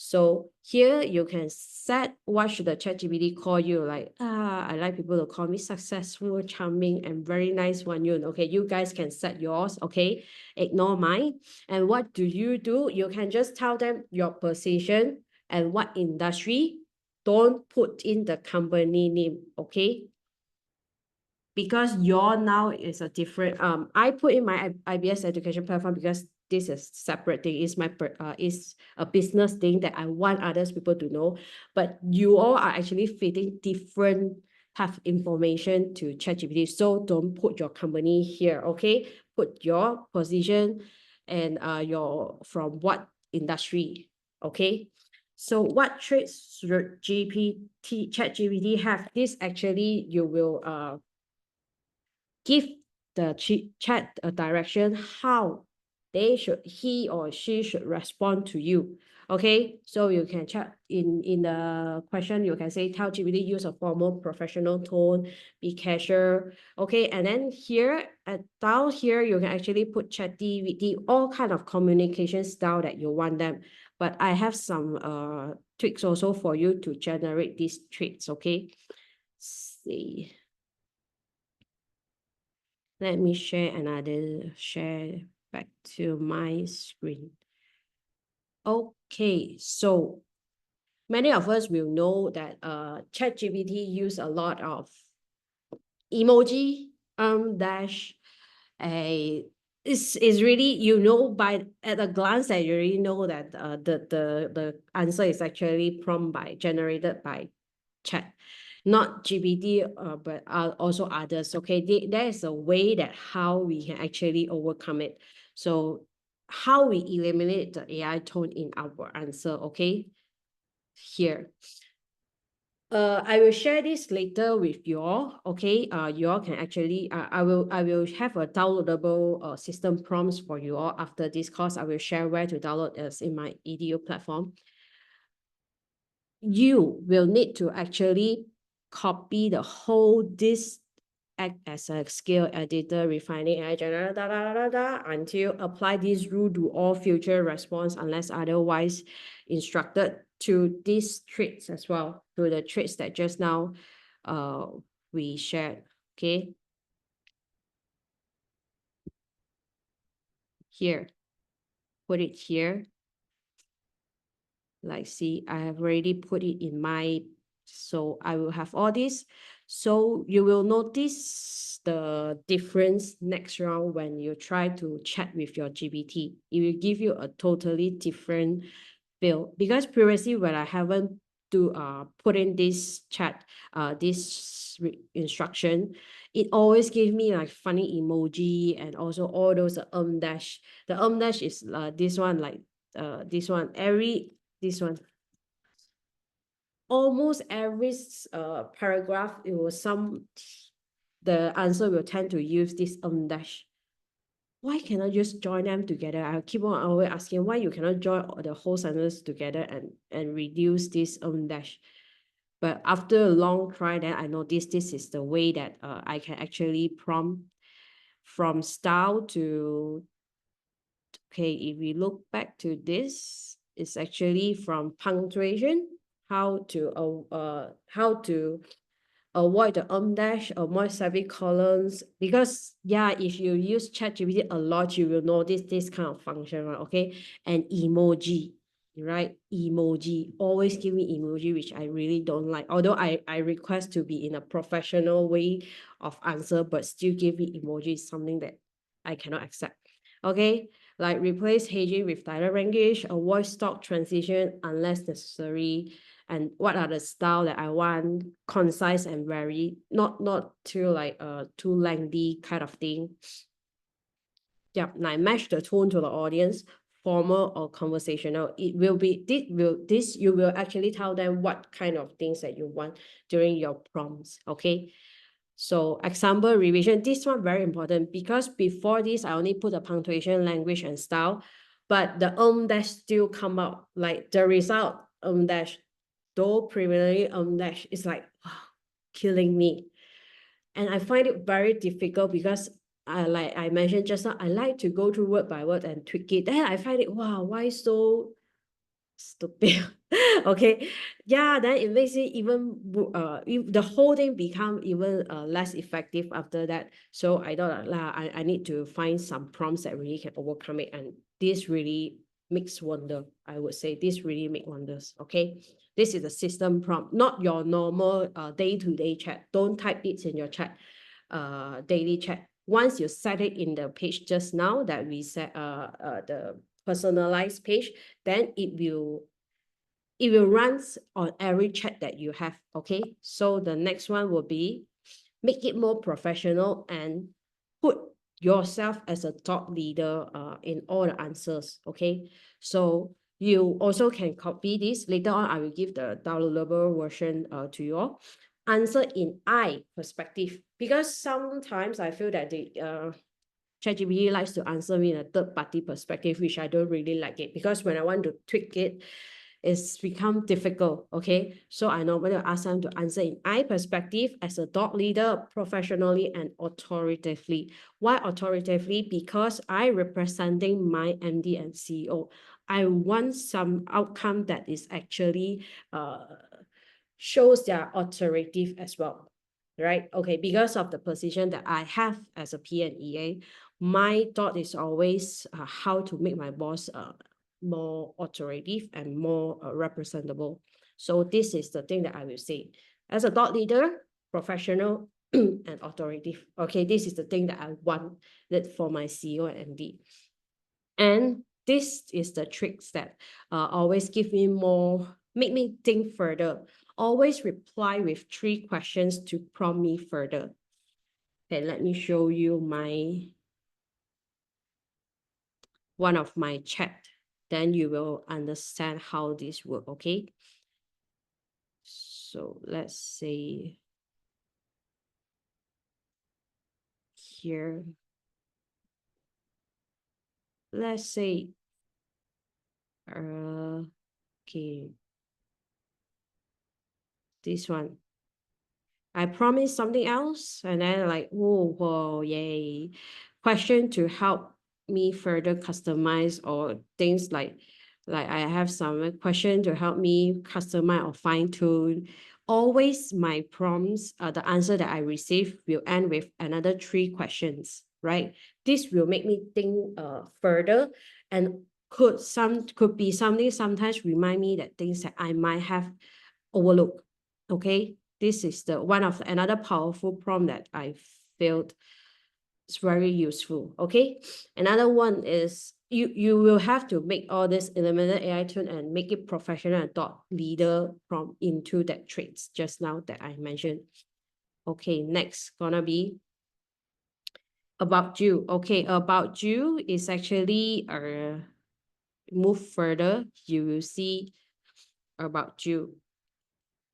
So here you can set what should the ChatGPT call you, like, I like people to call me successful, charming, and very nice one. Okay, you guys can set yours, okay? Ignore mine. And what do? You can just tell them your position and what industry. Don't put in the company name, okay? Because your now is a different, I put in my IBS education platform because this is separate thing. It's my is a business thing that I want others people to know. But you all are actually feeding different type of information to ChatGPT. So don't put your company here, okay? Put your position and your from what industry, okay? So what traits should ChatGPT have? This actually you will give the chat a direction how he or she should respond to you. Okay, so you can chat in the question, you can say, tell GPT use a formal professional tone, be casual. Okay, and then here down here you can actually put ChatGPT all kind of communication style that you want them. But I have some tricks also for you to generate these traits. Okay, see. Let me share back to my screen. Okay, so many of us will know that ChatGPT use a lot of emoji, dash, is really, by at a glance that you already know that the answer is actually generated by chat. not GPT, but also others. Okay, there is a way that how we can actually overcome it. So how we eliminate the AI tone in our answer. Okay, here. I will share this later with you all. Okay, you all can actually I will have a downloadable system prompts for you all after this course. I will share where to download as in my EDU platform. You will need to actually copy the whole this act as a skill editor, refining AI until apply this rule to all future response unless otherwise instructed to these traits as well, to the traits that just now we shared. Okay. Here. Put it here. Like, see, I have already put it in my, so I will have all this. So you will notice the difference next round when you try to chat with your GPT. It will give you a totally different feel, because previously when I haven't put in this chat, this instruction, it always gave me like funny emoji and also all those dash. The dash is this one, like this one, this one. Almost every paragraph, it was the answer will tend to use this dash. Why cannot just join them together? I keep on always asking why you cannot join the whole sentence together and reduce this dash. But after a long try, then I noticed this is the way that I can actually prompt from style to, okay, if we look back to this, it's actually from punctuation, how to avoid the dash, avoid semicolons, because yeah, if you use ChatGPT a lot, you will notice this kind of function, right? Okay, and emoji, right? Emoji, always give me emoji, which I really don't like. Although I request to be in a professional way of answer, but still give me emoji is something that I cannot accept. Okay, like replace Heiji with direct language, avoid stock transition unless necessary, and what are the style that I want, concise and very not too like too lengthy kind of thing. Yeah, like match the tone to the audience, formal or conversational. It will be this you will actually tell them what kind of things that you want during your prompts. Okay. So example revision, this one very important because before this I only put the punctuation, language and style, but the dash still come out like the result dash, though preliminary dash is like wow, killing me. And I find it very difficult because like I mentioned just now, I like to go through word by word and tweak it. Then I find it, wow, why so stupid? Okay, yeah, then it makes it even the whole thing become even less effective after that. So I thought I need to find some prompts that really can overcome it, and this really makes wonder. I would say this really make wonders. Okay, this is a system prompt, not your normal day-to-day chat. Don't type it in your chat daily chat. Once you set it in the page just now that we set the personalized page, then it will run on every chat that you have. Okay, so the next one will be make it more professional and put yourself as a thought leader in all the answers. Okay, so you also can copy this. Later on, I will give the downloadable version to you all. Answer in I perspective, because sometimes I feel that the ChatGPT likes to answer me in a third-party perspective, which I don't really like it, because when I want to tweak it, it's become difficult. Okay, so I normally ask them to answer in I perspective as a thought leader, professionally and authoritatively. Why authoritatively? Because I representing my MD and CEO. I want some outcome that is actually shows their authoritative as well, right? Okay, because of the position that I have as a PA and EA, my thought is always how to make my boss more authoritative and more representable. So this is the thing that I will say. As a thought leader, professional and authoritative. Okay, this is the thing that I want that for my CEO and MD. And this is the tricks that always give me more, make me think further. always reply with 3 questions to prompt me further. Okay, let me show you one of my chat. Then you will understand how this works, okay? So let's say here, let's say, okay, this one. I promised something else, and then like, whoa, yay. Question to help me further customize, or things like I have some question to help me customize or fine tune. Always my prompts, the answer that I receive will end with another 3 questions, right? This will make me think further, and could be something sometimes remind me that things that I might have overlooked. Okay, this is another powerful prompt that I felt it's very useful. Okay, another one is you will have to make all this eliminated AI tool and make it professional and thought leader prompt into that traits just now that I mentioned. Okay, next gonna be about you. Okay, about you is actually move further. You will see about you.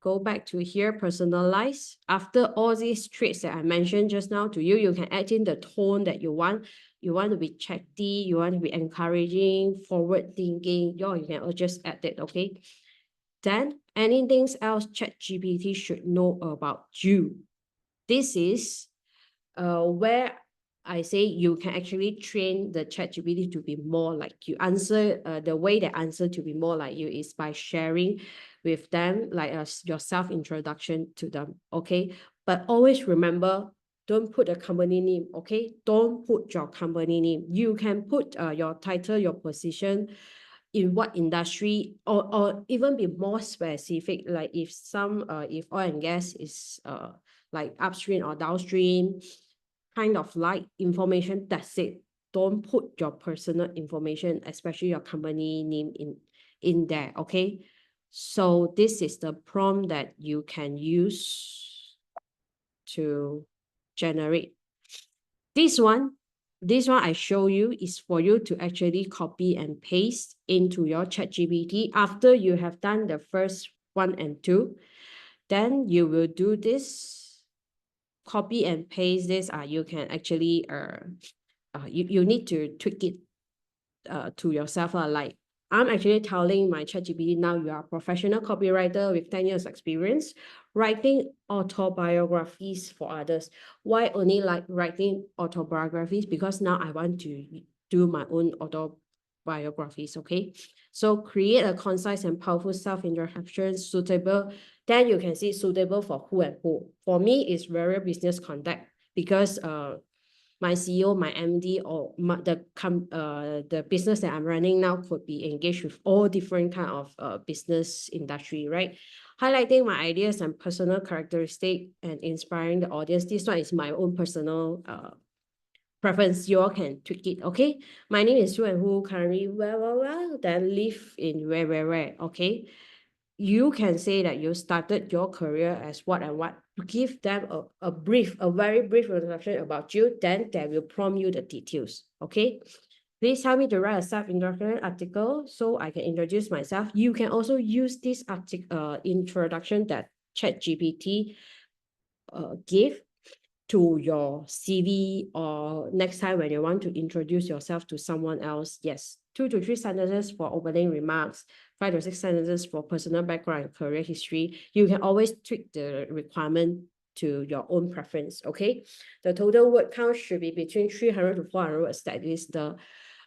Go back to here, personalize. After all these traits that I mentioned just now to you, you can add in the tone that you want. You want to be chatty, you want to be encouraging, forward thinking. You can just add it, okay? Then anything else ChatGPT should know about you. This is where I say you can actually train the ChatGPT to be more like you. The way they answer to be more like you is by sharing with them like your self-introduction to them, okay? But always remember, don't put a company name, okay? Don't put your company name. You can put your title, your position, in what industry, or even be more specific, like if oil and gas is like upstream or downstream, kind of like information, that's it. Don't put your personal information, especially your company name in there, okay? So this is the prompt that you can use to generate. This one I show you is for you to actually copy and paste into your ChatGPT after you have done the first 1 and 2. Then you will do this, copy and paste this. You can actually you need to tweak it to yourself. Like I'm actually telling my ChatGPT now, you are a professional copywriter with 10 years experience writing autobiographies for others. Why only like writing autobiographies? Because now I want to do my own autobiographies, okay? So create a concise and powerful self-introduction suitable. Then you can see suitable for who and who. For me, it's very business contact, because my CEO, my MD, or the business that I'm running now could be engaged with all different kind of business industry, right? Highlighting my ideas and personal characteristic and inspiring the audience. This one is my own personal preference. You all can tweak it, okay? My name is Who and Who, currently then live in where, okay? You can say that you started your career as what and what. Give them a very brief introduction about you, then they will prompt you the details, okay? Please help me to write a self-introduction article so I can introduce myself. You can also use this introduction that ChatGPT give to your CV, or next time when you want to introduce yourself to someone else. Yes, 2 to 3 sentences for opening remarks, 5 to 6 sentences for personal background and career history. You can always tweak the requirement to your own preference, okay? The total word count should be between 300 to 400 words. That is the,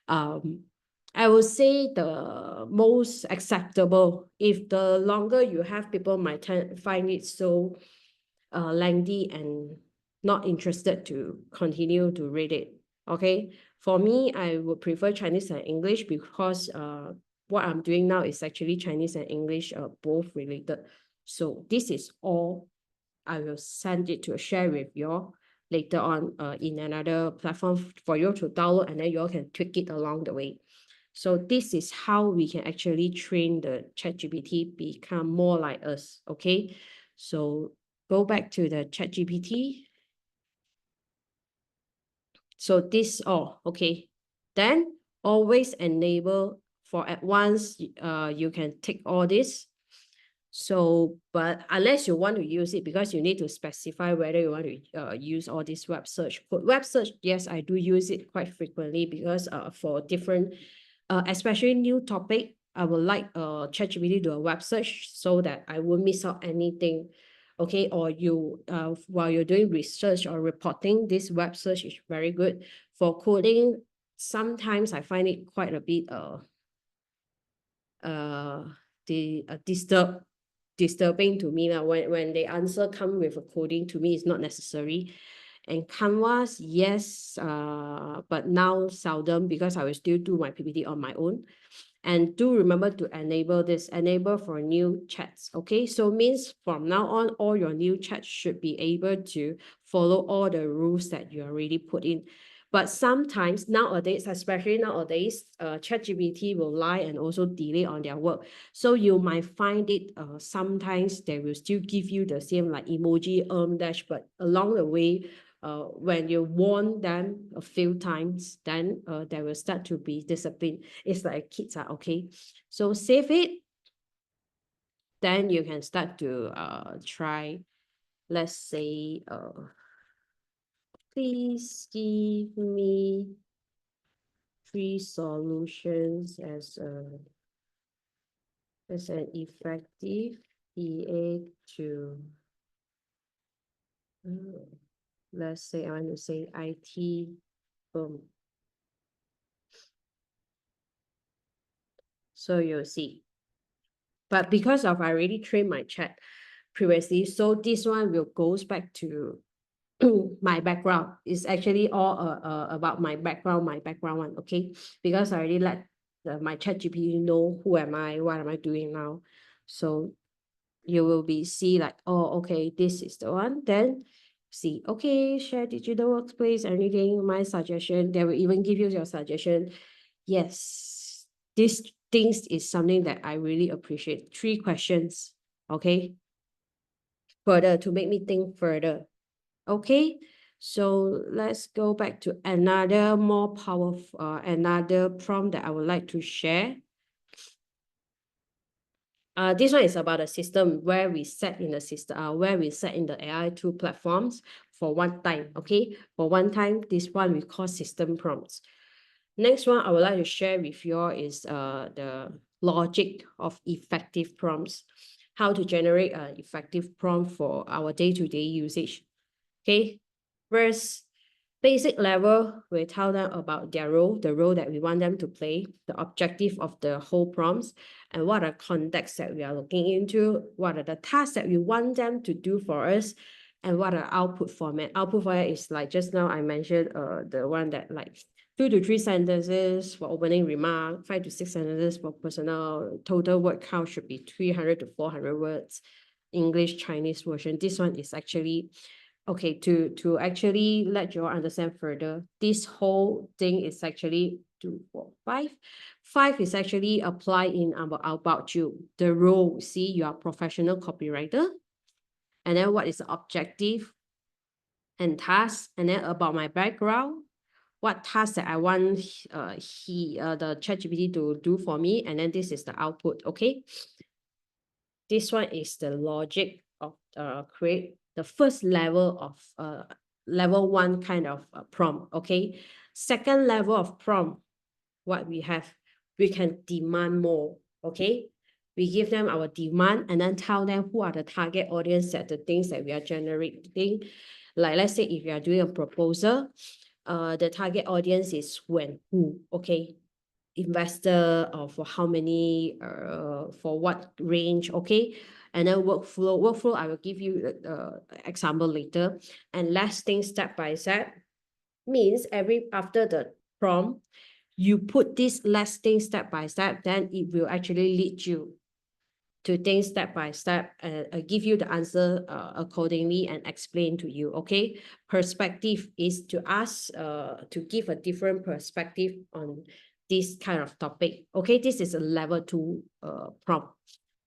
I would say, the most acceptable. If the longer you have, people might find it so lengthy and not interested to continue to read it, okay? For me, I would prefer Chinese and English, because what I'm doing now is actually Chinese and English both related. So this is all. I will send it to share with you all later on in another platform for you to download, and then you all can tweak it along the way. So this is how we can actually train the ChatGPT become more like us, okay? So go back to the ChatGPT. So this all, okay. Then always enable for advanced, you can take all this. So, but unless you want to use it, because you need to specify whether you want to use all this web search. For web search, yes, I do use it quite frequently because for different, especially new topic, I would like ChatGPT to do a web search so that I won't miss out anything. Okay, or you while you're doing research or reporting, this web search is very good. For coding, sometimes I find it quite a bit disturbing to me when the answer come with a coding. To me, it's not necessary. And Canvas, yes, but now seldom because I will still do my PPT on my own. And do remember to enable this, enable for new chats, okay? So means from now on, all your new chats should be able to follow all the rules that you already put in. But sometimes nowadays, especially nowadays, ChatGPT will lie and also delay on their work. So you might find it sometimes they will still give you the same like emoji dash, but along the way, when you warn them a few times, then they will start to be disciplined. It's like kids are okay. So save it. Then you can start to try, let's say, please give me 3 solutions as an effective EA to let's say I want to say IT firm. So you'll see. But because of I already trained my chat previously, so this one will goes back to my background. It's actually all about my background one, okay? Because I already let my ChatGPT know who am I, what am I doing now. So you will be see like, oh, okay, this is the one. Then see, okay, share digital workplace, anything, my suggestion. They will even give you your suggestion. Yes, this things is something that I really appreciate. 3 questions, okay? Further, to make me think further. Okay, so let's go back to another more powerful, another prompt that I would like to share. This one is about a system where we set in the system, where we set in the AI tool platforms for one time. Okay, for one time, this one we call system prompts. Next one I would like to share with you all is the logic of effective prompts. How to generate an effective prompt for our day-to-day usage. Okay, first, basic level, we tell them about their role, the role that we want them to play, the objective of the whole prompts, and what are contexts that we are looking into, what are the tasks that we want them to do for us, and what are output format. Output format is like just now I mentioned the one that like 2 to 3 sentences for opening remark, 5 to 6 sentences for personal, total word count should be 300 to 400 words, English, Chinese version. This one is actually, okay, to actually let you all understand further, this whole thing is actually 2, 4, 5. 5 is actually applied in about you, the role. See, you are professional copywriter. And then what is the objective and task? And then about my background, what task that I want the ChatGPT to do for me, and then this is the output. Okay, this one is the logic of create the first level of level 1 kind of prompt. Okay, second level of prompt, what we have, we can demand more. Okay, we give them our demand and then tell them who are the target audience that the things that we are generating. Like let's say if you are doing a proposal, the target audience is when, who, okay, investor, or for how many, for what range, okay, and then workflow I will give you the example later. And last thing, step by step, means after the prompt, you put this last thing step by step, then it will actually lead you to things step by step, give you the answer accordingly and explain to you. Okay, perspective is to ask to give a different perspective on this kind of topic. Okay, this is a level 2 prompt.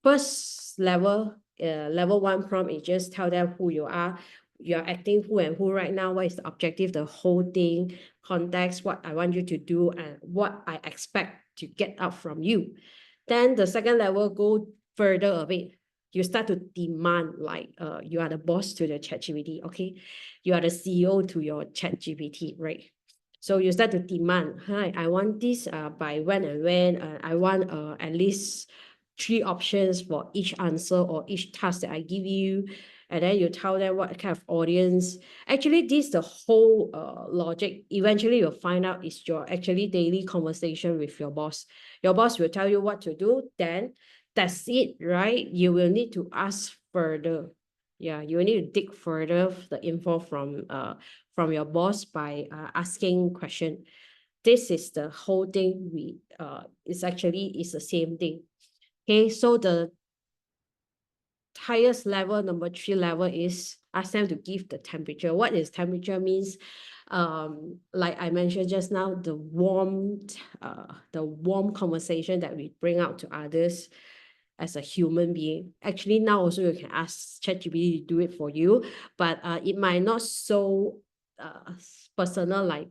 First level, level 1 prompt is just tell them who you are. You are acting who and who right now, what is the objective, the whole thing, context, what I want you to do, and what I expect to get out from you. Then the second level, go further a bit. You start to demand, like you are the boss to the ChatGPT, okay? You are the CEO to your ChatGPT, right? So you start to demand, hi, I want this by when and when. I want at least 3 options for each answer or each task that I give you. And then you tell them what kind of audience. Actually, this the whole logic. Eventually, you'll find out is your actually daily conversation with your boss. Your boss will tell you what to do. Then that's it, right? You will need to ask further. Yeah, you will need to dig further the info from your boss by asking question. This is the whole thing. It's actually the same thing. Okay, so the highest level, number 3 level, is ask them to give the temperature. What is temperature means? Like I mentioned just now, the warm conversation that we bring out to others as a human being. Actually, now also you can ask ChatGPT to do it for you, but it might not so personal like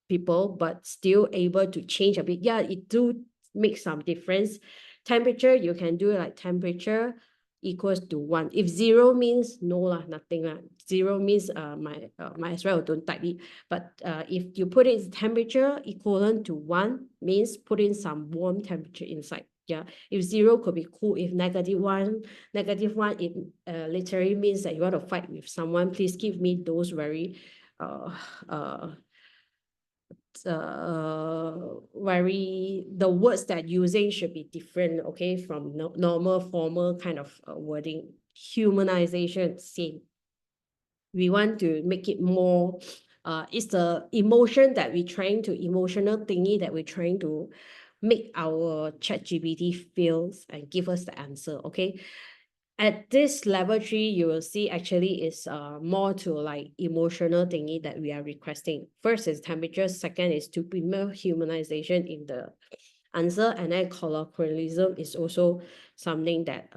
people, but still able to change a bit. Yeah, it do make some difference. Temperature, you can do like temperature equals to 1. If 0 means no lah, nothing lah. 0 means might as well don't type it. But if you put it temperature equivalent to 1, means put in some warm temperature inside. Yeah, if 0 could be cool. If -1, it literally means that you want to fight with someone. Please give me those very the words that using should be different, okay, from normal formal kind of wording. Humanization, same. We want to make it more it's the emotional thingy that we're trying to make our ChatGPT feels and give us the answer. Okay, at this level 3, you will see actually is more to like emotional thingy that we are requesting. First is temperature, second is to be more humanization in the answer, and then colloquialism is also something that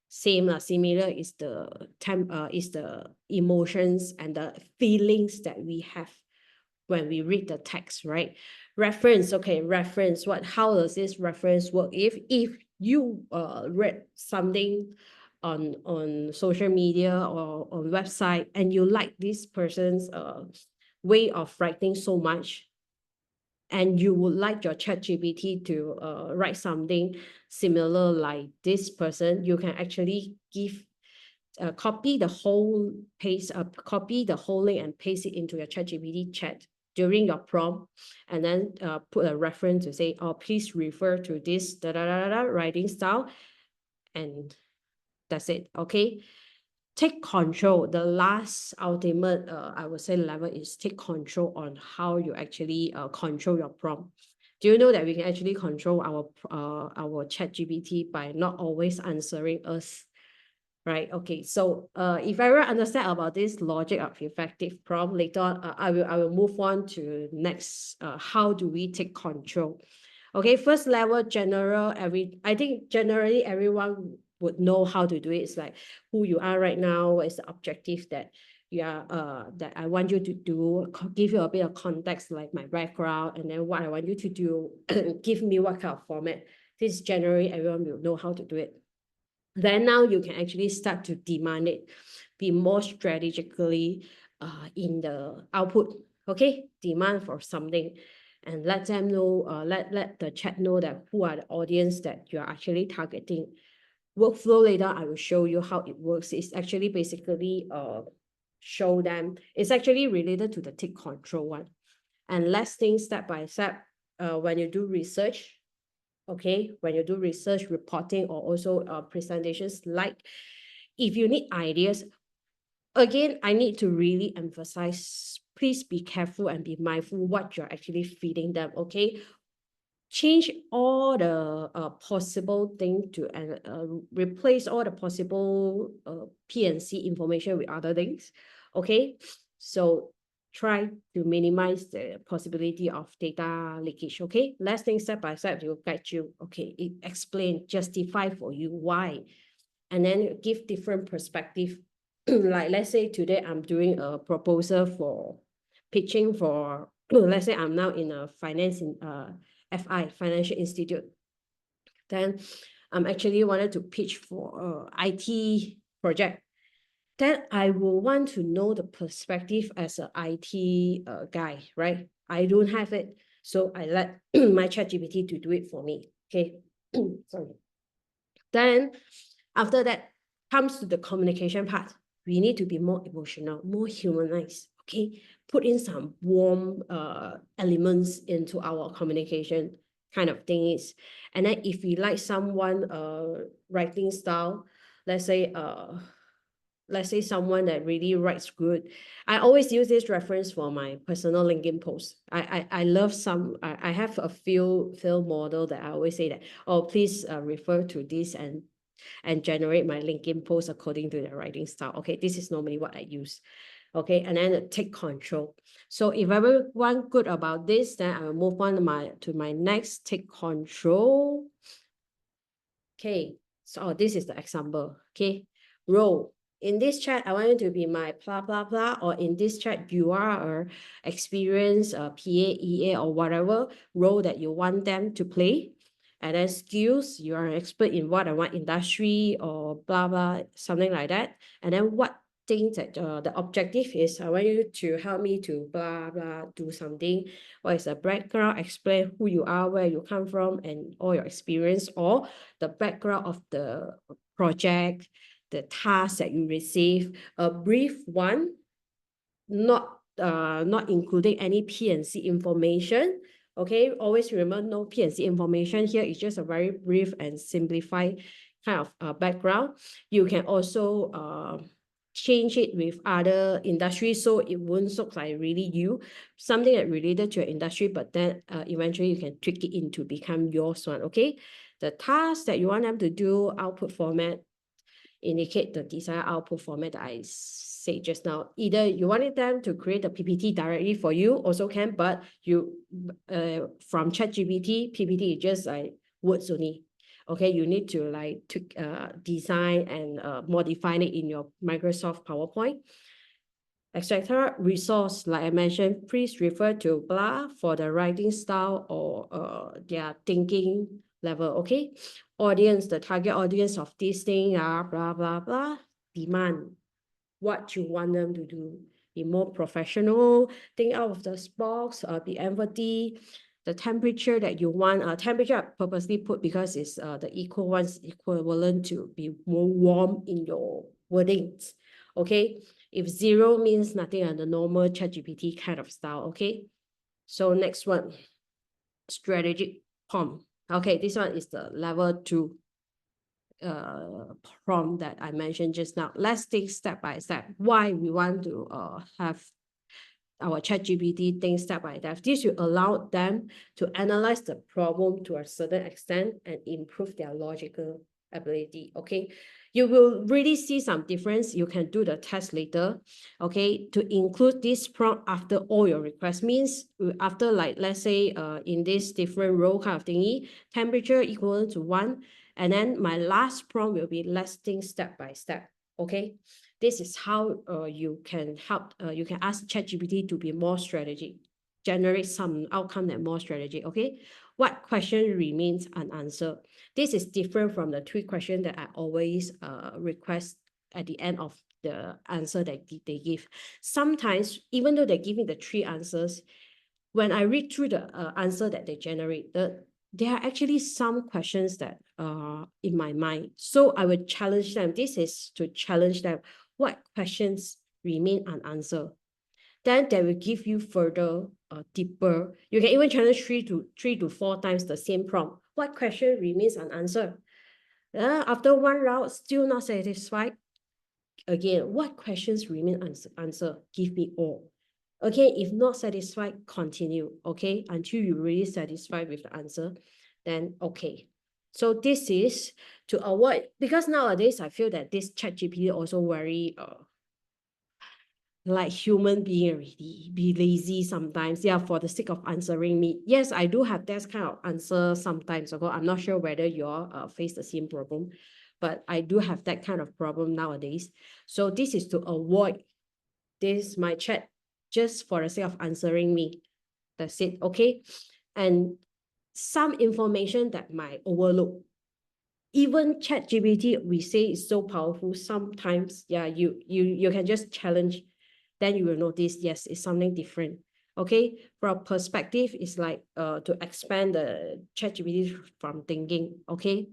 similar is the emotions and the feelings that we have when we read the text, right? Reference, okay, reference. How does this reference work? If you read something on social media or on website and you like this person's way of writing so much, and you would like your ChatGPT to write something similar like this person, you can actually copy the whole link and paste it into your ChatGPT chat during your prompt, and then put a reference to say, oh, please refer to this writing style, and that's it. Okay, take control. The last ultimate I would say level is take control on how you actually control your prompt. Do you know that we can actually control our ChatGPT by not always answering us? Right. Okay. So if I understand about this logic of effective prompt later on, I will move on to next. How do we take control? Okay. First level, general. I think generally everyone would know how to do it. It's like who you are right now. What is the objective that you are that I want you to do? Give you a bit of context, like my background, and then what I want you to do. Give me what kind of format. This generally everyone will know how to do it. Then now you can actually start to demand it, be more strategically in the output. Okay, demand for something, and let them know. Let the chat know that who are the audience that you are actually targeting. Workflow later, I will show you how it works. It's actually basically show them. It's actually related to the take control one, and let's think step by step. When you do research. Okay, when you do research, reporting, or also presentations, like if you need ideas, again, I need to really emphasize, please be careful and be mindful what you're actually feeding them, okay? Change all the possible thing to replace all the possible P&C information with other things, okay? So try to minimize the possibility of data leakage. Okay, let's think step by step. It will guide you. Okay, it explain, justify for you why, and then give different perspective. Like let's say today I'm doing a proposal for pitching for, let's say I'm now in a finance in FI, financial institute. Then I'm actually wanted to pitch for a IT project. Then I will want to know the perspective as an IT guy, right? I don't have it, so I let my ChatGPT to do it for me. Okay, sorry. Then after that comes to the communication part. We need to be more emotional, more humanized. Okay, put in some warm elements into our communication kind of things. And then if we like someone writing style, let's say someone that really writes good. I always use this reference for my personal LinkedIn post. I love I have a few model that I always say that, oh, please refer to this and generate my LinkedIn post according to the writing style. Okay, this is normally what I use. Okay, and then take control. So if everyone good about this, then I will move on to my next, take control. Okay, so this is the example. Okay, role. In this chat, I want you to be my blah, blah, blah, or in this chat, you are an experienced PA, EA, or whatever role that you want them to play. And then skills, you are an expert in what industry or blah, blah, something like that. And then what things that the objective is, I want you to help me to blah, blah, do something. What is the background? Explain who you are, where you come from, and all your experience, or the background of the project, the task that you receive, a brief one, not including any P&C information. Okay, always remember no P&C information here. It's just a very brief and simplified kind of background. You can also change it with other industries, so it won't look like really you, something that related to your industry, but then eventually you can tweak it into become yours one. Okay, the task that you want them to do, output format, indicate the desired output format that I said just now. Either you wanted them to create a PPT directly for you, also can, but you from ChatGPT, PPT is just like words only. Okay, you need to like design and modify it in your Microsoft PowerPoint, etc. Resource, like I mentioned, please refer to blah for the writing style or their thinking level. Okay, audience, the target audience of this thing are blah, blah, blah. Demand, what you want them to do. Be more professional, think out of the box, be empathy. The temperature that you want, temperature I purposely put because it's the equivalent to be more warm in your wordings. Okay, if 0 means nothing on the normal ChatGPT kind of style. Okay, so next one, strategic prompt. Okay, this one is the level 2 prompt that I mentioned just now. Let's take step by step why we want to have our ChatGPT think step by step. This will allow them to analyze the problem to a certain extent and improve their logical ability. Okay, you will really see some difference. You can do the test later. Okay, to include this prompt after all your requests means after, like, let's say in this different role kind of thingy, temperature equal to 1, and then my last prompt will be let's think step by step. Okay, this is how you can help. You can ask ChatGPT to be more strategic, generate some outcome that more strategic. Okay, what question remains unanswered? This is different from the 3 questions that I always request at the end of the answer that they give. Sometimes, even though they give me the 3 answers, when I read through the answer that they generated, there are actually some questions that are in my mind. So I would challenge them. This is to challenge them. What questions remain unanswered? Then they will give you further, deeper. You can even challenge 3 to 4 times the same prompt. What question remains unanswered? After 1 round, still not satisfied. Again, what questions remain unanswered? Give me all. Okay, if not satisfied, continue. Okay, until you're really satisfied with the answer, then okay. So this is to avoid, because nowadays I feel that this ChatGPT also very like human being already, be lazy sometimes, yeah, for the sake of answering me. Yes, I do have that kind of answer sometimes. Okay, I'm not sure whether you all face the same problem, but I do have that kind of problem nowadays. So this is to avoid this my chat just for the sake of answering me. That's it, okay? And some information that might overlook. Even ChatGPT, we say is so powerful. Sometimes, yeah, you can just challenge, then you will notice, yes, it's something different. Okay, from perspective, it's like to expand the ChatGPT from thinking. Okay,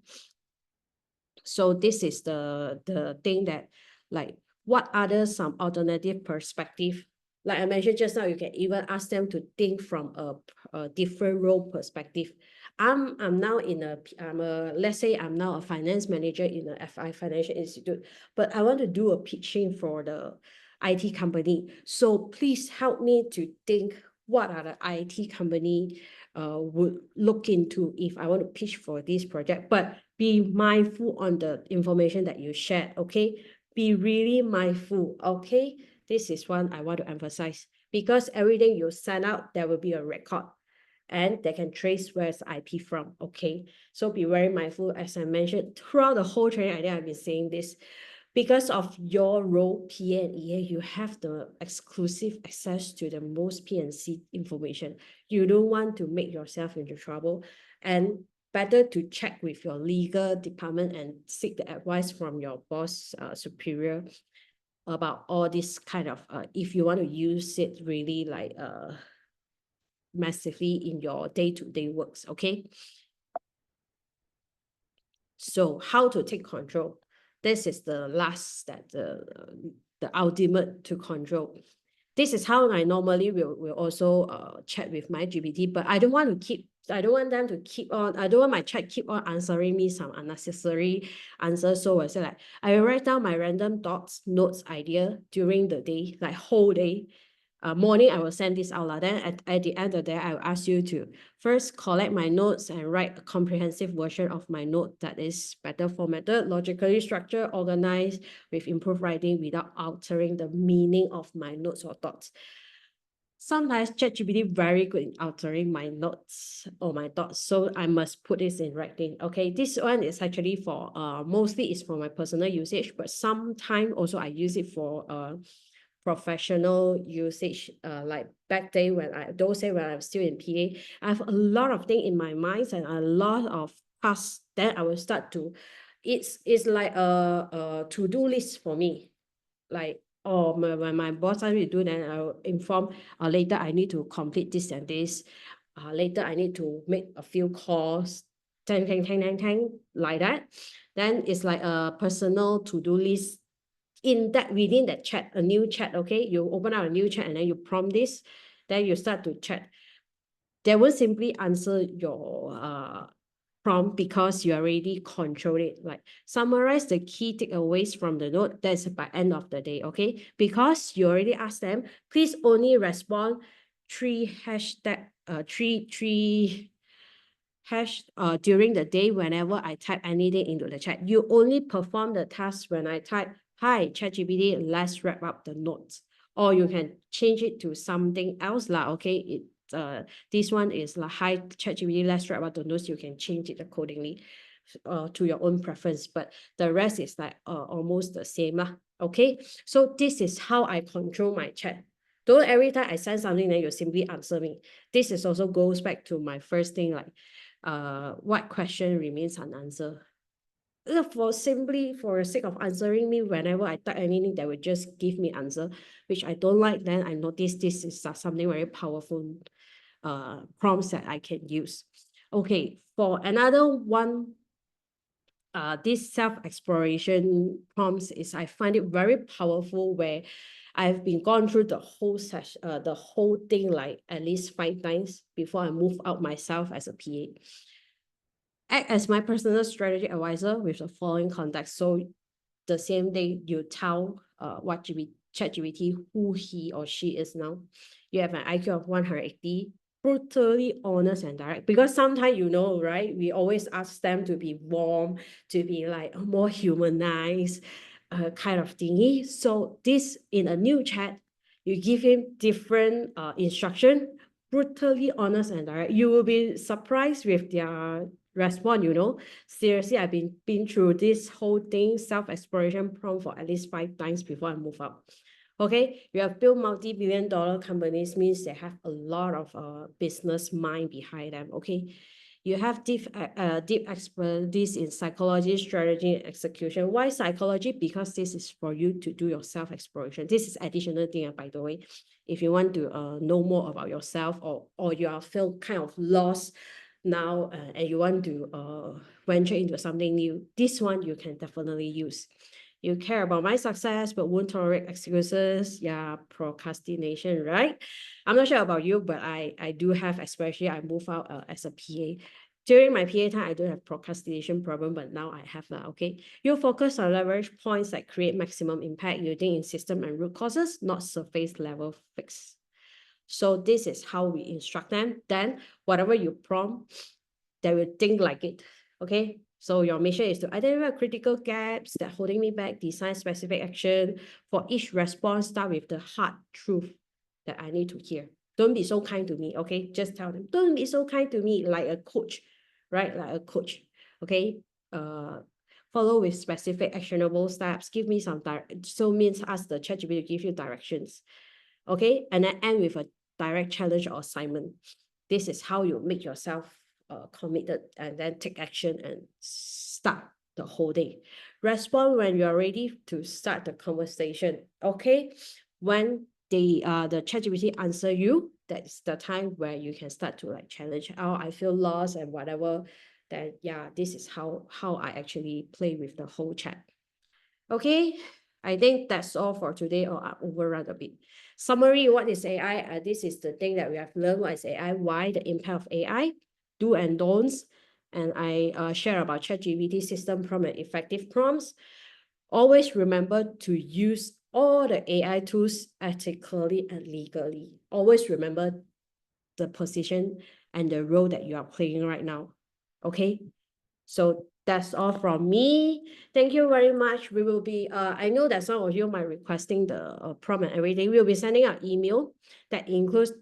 so this is the thing that, like, what other some alternative perspective, like I mentioned just now, you can even ask them to think from a different role perspective. I'm now in let's say I'm now a finance manager in a FI financial institute, but I want to do a pitching for the IT company. So please help me to think what are the IT company would look into if I want to pitch for this project. But be mindful on the information that you share, okay? Be really mindful, okay? This is one I want to emphasize, because everything you send out, there will be a record and they can trace where's the IP from, okay? So be very mindful. As I mentioned, throughout the whole training, I think I've been saying this. Because of your role, PA and EA, you have the exclusive access to the most P&C information. You don't want to make yourself into trouble, and better to check with your legal department and seek the advice from your boss, superior, about all this kind of, if you want to use it really like massively in your day-to-day works, okay? So how to take control? This is the last step, the ultimate to control. This is how I normally will also chat with my GPT, but I don't want them to keep on, I don't want my chat keep on answering me some unnecessary answers. So I say, like, I will write down my random thoughts, notes, idea during the day, like whole day. Morning, I will send this out. Then at the end of the day, I will ask you to first collect my notes and write a comprehensive version of my note that is better formatted, logically structured, organized, with improved writing without altering the meaning of my notes or thoughts. Sometimes ChatGPT very good in altering my notes or my thoughts, so I must put this in writing. Okay, this one is actually for mostly is for my personal usage, but sometimes also I use it for professional usage, like back day when when I'm still in PA, I have a lot of things in my mind and a lot of tasks. Then I will start to, it's like a to-do list for me. Like, oh, when my boss asked me to do, then I'll inform, later I need to complete this and this. Later I need to make a few calls, like that. Then it's like a personal to-do list within that chat, a new chat, okay? You open up a new chat and then you prompt this, then you start to chat. They will simply answer your prompt because you already control it. Like, summarize the key takeaways from the note. That's by end of the day, okay? Because you already asked them, please only respond three hash during the day whenever I type anything into the chat. You only perform the task when I type, hi, ChatGPT, let's wrap up the notes. Or you can change it to something else, okay? This one is like, hi, ChatGPT, let's wrap up the notes. You can change it accordingly to your own preference, but the rest is like almost the same, okay? So this is how I control my chat. Don't every time I send something, then you simply answer me. This is also goes back to my first thing, like, what question remains unanswered? For the sake of answering me, whenever I type anything, that would just give me answer, which I don't like. Then I notice this is something very powerful prompts that I can use. Okay, for another one, this self-exploration prompts is, I find it very powerful, where I've been gone through the whole session, the whole thing, like at least 5 times before I move out myself as a PA. Act as my personal strategy advisor with the following context. So the same day you tell ChatGPT who he or she is now. You have an IQ of 180, brutally honest and direct. Because sometimes, you know, right, we always ask them to be warm, to be like more humanized kind of thingy. So this, in a new chat, You give him different instruction, brutally honest and direct. You will be surprised with their response, you know. Seriously, I've been through this whole thing, self-exploration prompt for at least 5 times before I move up. Okay, you have built multi-billion-dollar companies means they have a lot of business mind behind them. Okay, you have deep expertise in psychology, strategy, and execution. Why psychology? Because this is for you to do your self-exploration. This is additional thing, by the way. If you want to know more about yourself, or you are feel kind of lost now, and you want to venture into something new, this one you can definitely use. You care about my success, but won't tolerate excuses. Yeah, procrastination, right? I'm not sure about you, but I do have, especially I move out as a PA. During my PA time, I don't have procrastination problem, but now I have that, okay? You focus on leverage points that create maximum impact using in system and root causes, not surface level fix. So this is how we instruct them. Then whatever you prompt, they will think like it, okay? So your mission is to identify critical gaps that holding me back, design specific action. For each response, start with the hard truth that I need to hear. Don't be so kind to me, okay? Just tell them, don't be so kind to me, like a coach, right? Like a coach, okay? Follow with specific actionable steps. Give me some so means ask the ChatGPT to give you directions, okay? And then end with a direct challenge or assignment. This is how you make yourself committed, and then take action and start the whole day. Respond when you are ready to start the conversation, okay? When the ChatGPT answer you, that's the time where you can start to like challenge, oh, I feel lost and whatever. Then yeah, this is how I actually play with the whole chat. Okay, I think that's all for today, or I overrun a bit. Summary, what is AI? This is the thing that we have learned. What is AI? Why the impact of AI? Do and don'ts. And I share about ChatGPT system prompt and effective prompts. Always remember to use all the AI tools ethically and legally. Always remember the position and the role that you are playing right now. Okay, so that's all from me. Thank you very much. We will be, I know that some of you might requesting the prompt and everything. We'll be sending out email that includes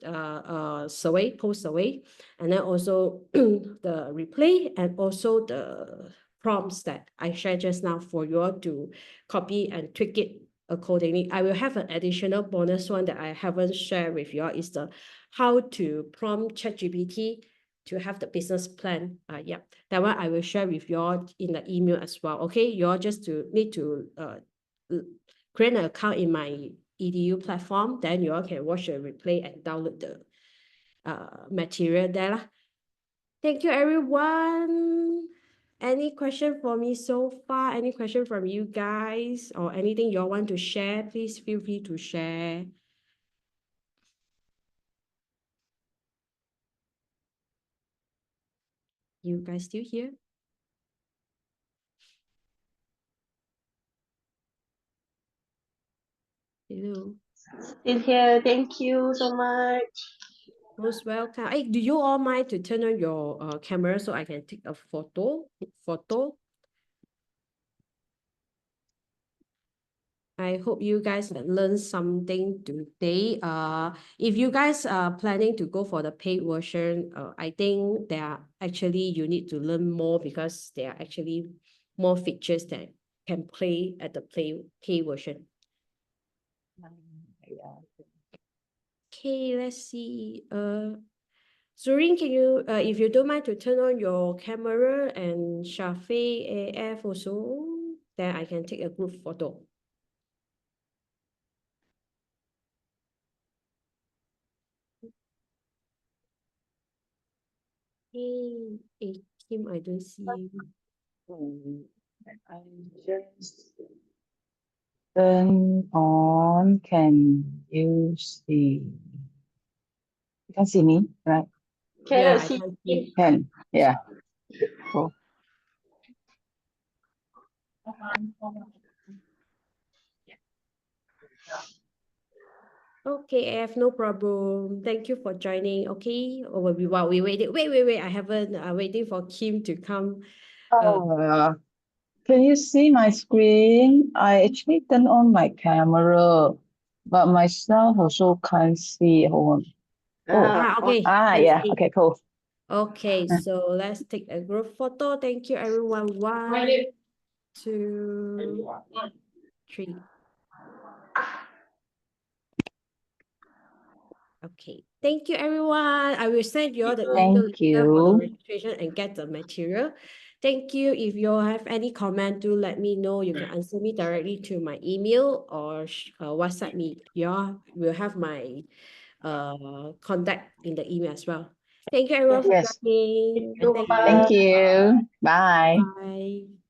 survey, post survey, and then also the replay and also the prompts that I shared just now for you all to copy and tweak it accordingly. I will have an additional bonus one that I haven't shared with you all, is the how to prompt ChatGPT to have the business plan. Yeah, that one I will share with you all in the email as well. Okay, you all just need to create an account in my EDU platform. Then you all can watch the replay and download the material there. Thank you, everyone. Any question for me so far? Any question from you guys, or anything you all want to share? Please feel free to share. You guys still here? Hello. Still here. Thank you so much. Most welcome. Hey, do you all mind to turn on your camera so I can take a photo? I hope you guys learned something today. If you guys are planning to go for the paid version, I think there are actually, you need to learn more, because there are actually more features that can play at the pay version. Okay, let's see. Zorin, can you, if you don't mind to turn on your camera, and Shafi AF also, then I can take a group photo. Hey, Kim, I don't see you. I just turn on. Can you see? You can see me, right? Yeah, Cannot I see. can't see. Can, yeah. Cool. Okay, AF, no problem. Thank you for joining. Okay, while we waited. Wait. I haven't waiting for Kim to come. Can you see my screen? I actually turned on my camera. but myself also can't see. Hold on. Okay. Yeah. Let's see. Okay, cool. Okay, so let's take a group photo. Thank you, everyone. 1, 2, 3. Okay, thank you, everyone. I will send you all the email Thank later for the you. registration and get the material. Thank you. If you have any comment, do let me know. You can answer me directly to my email or WhatsApp me. You all will have my contact in the email as well. Thank you, everyone, for Yes. joining. Thank you. And thank Bye. Thank you. Bye. Bye.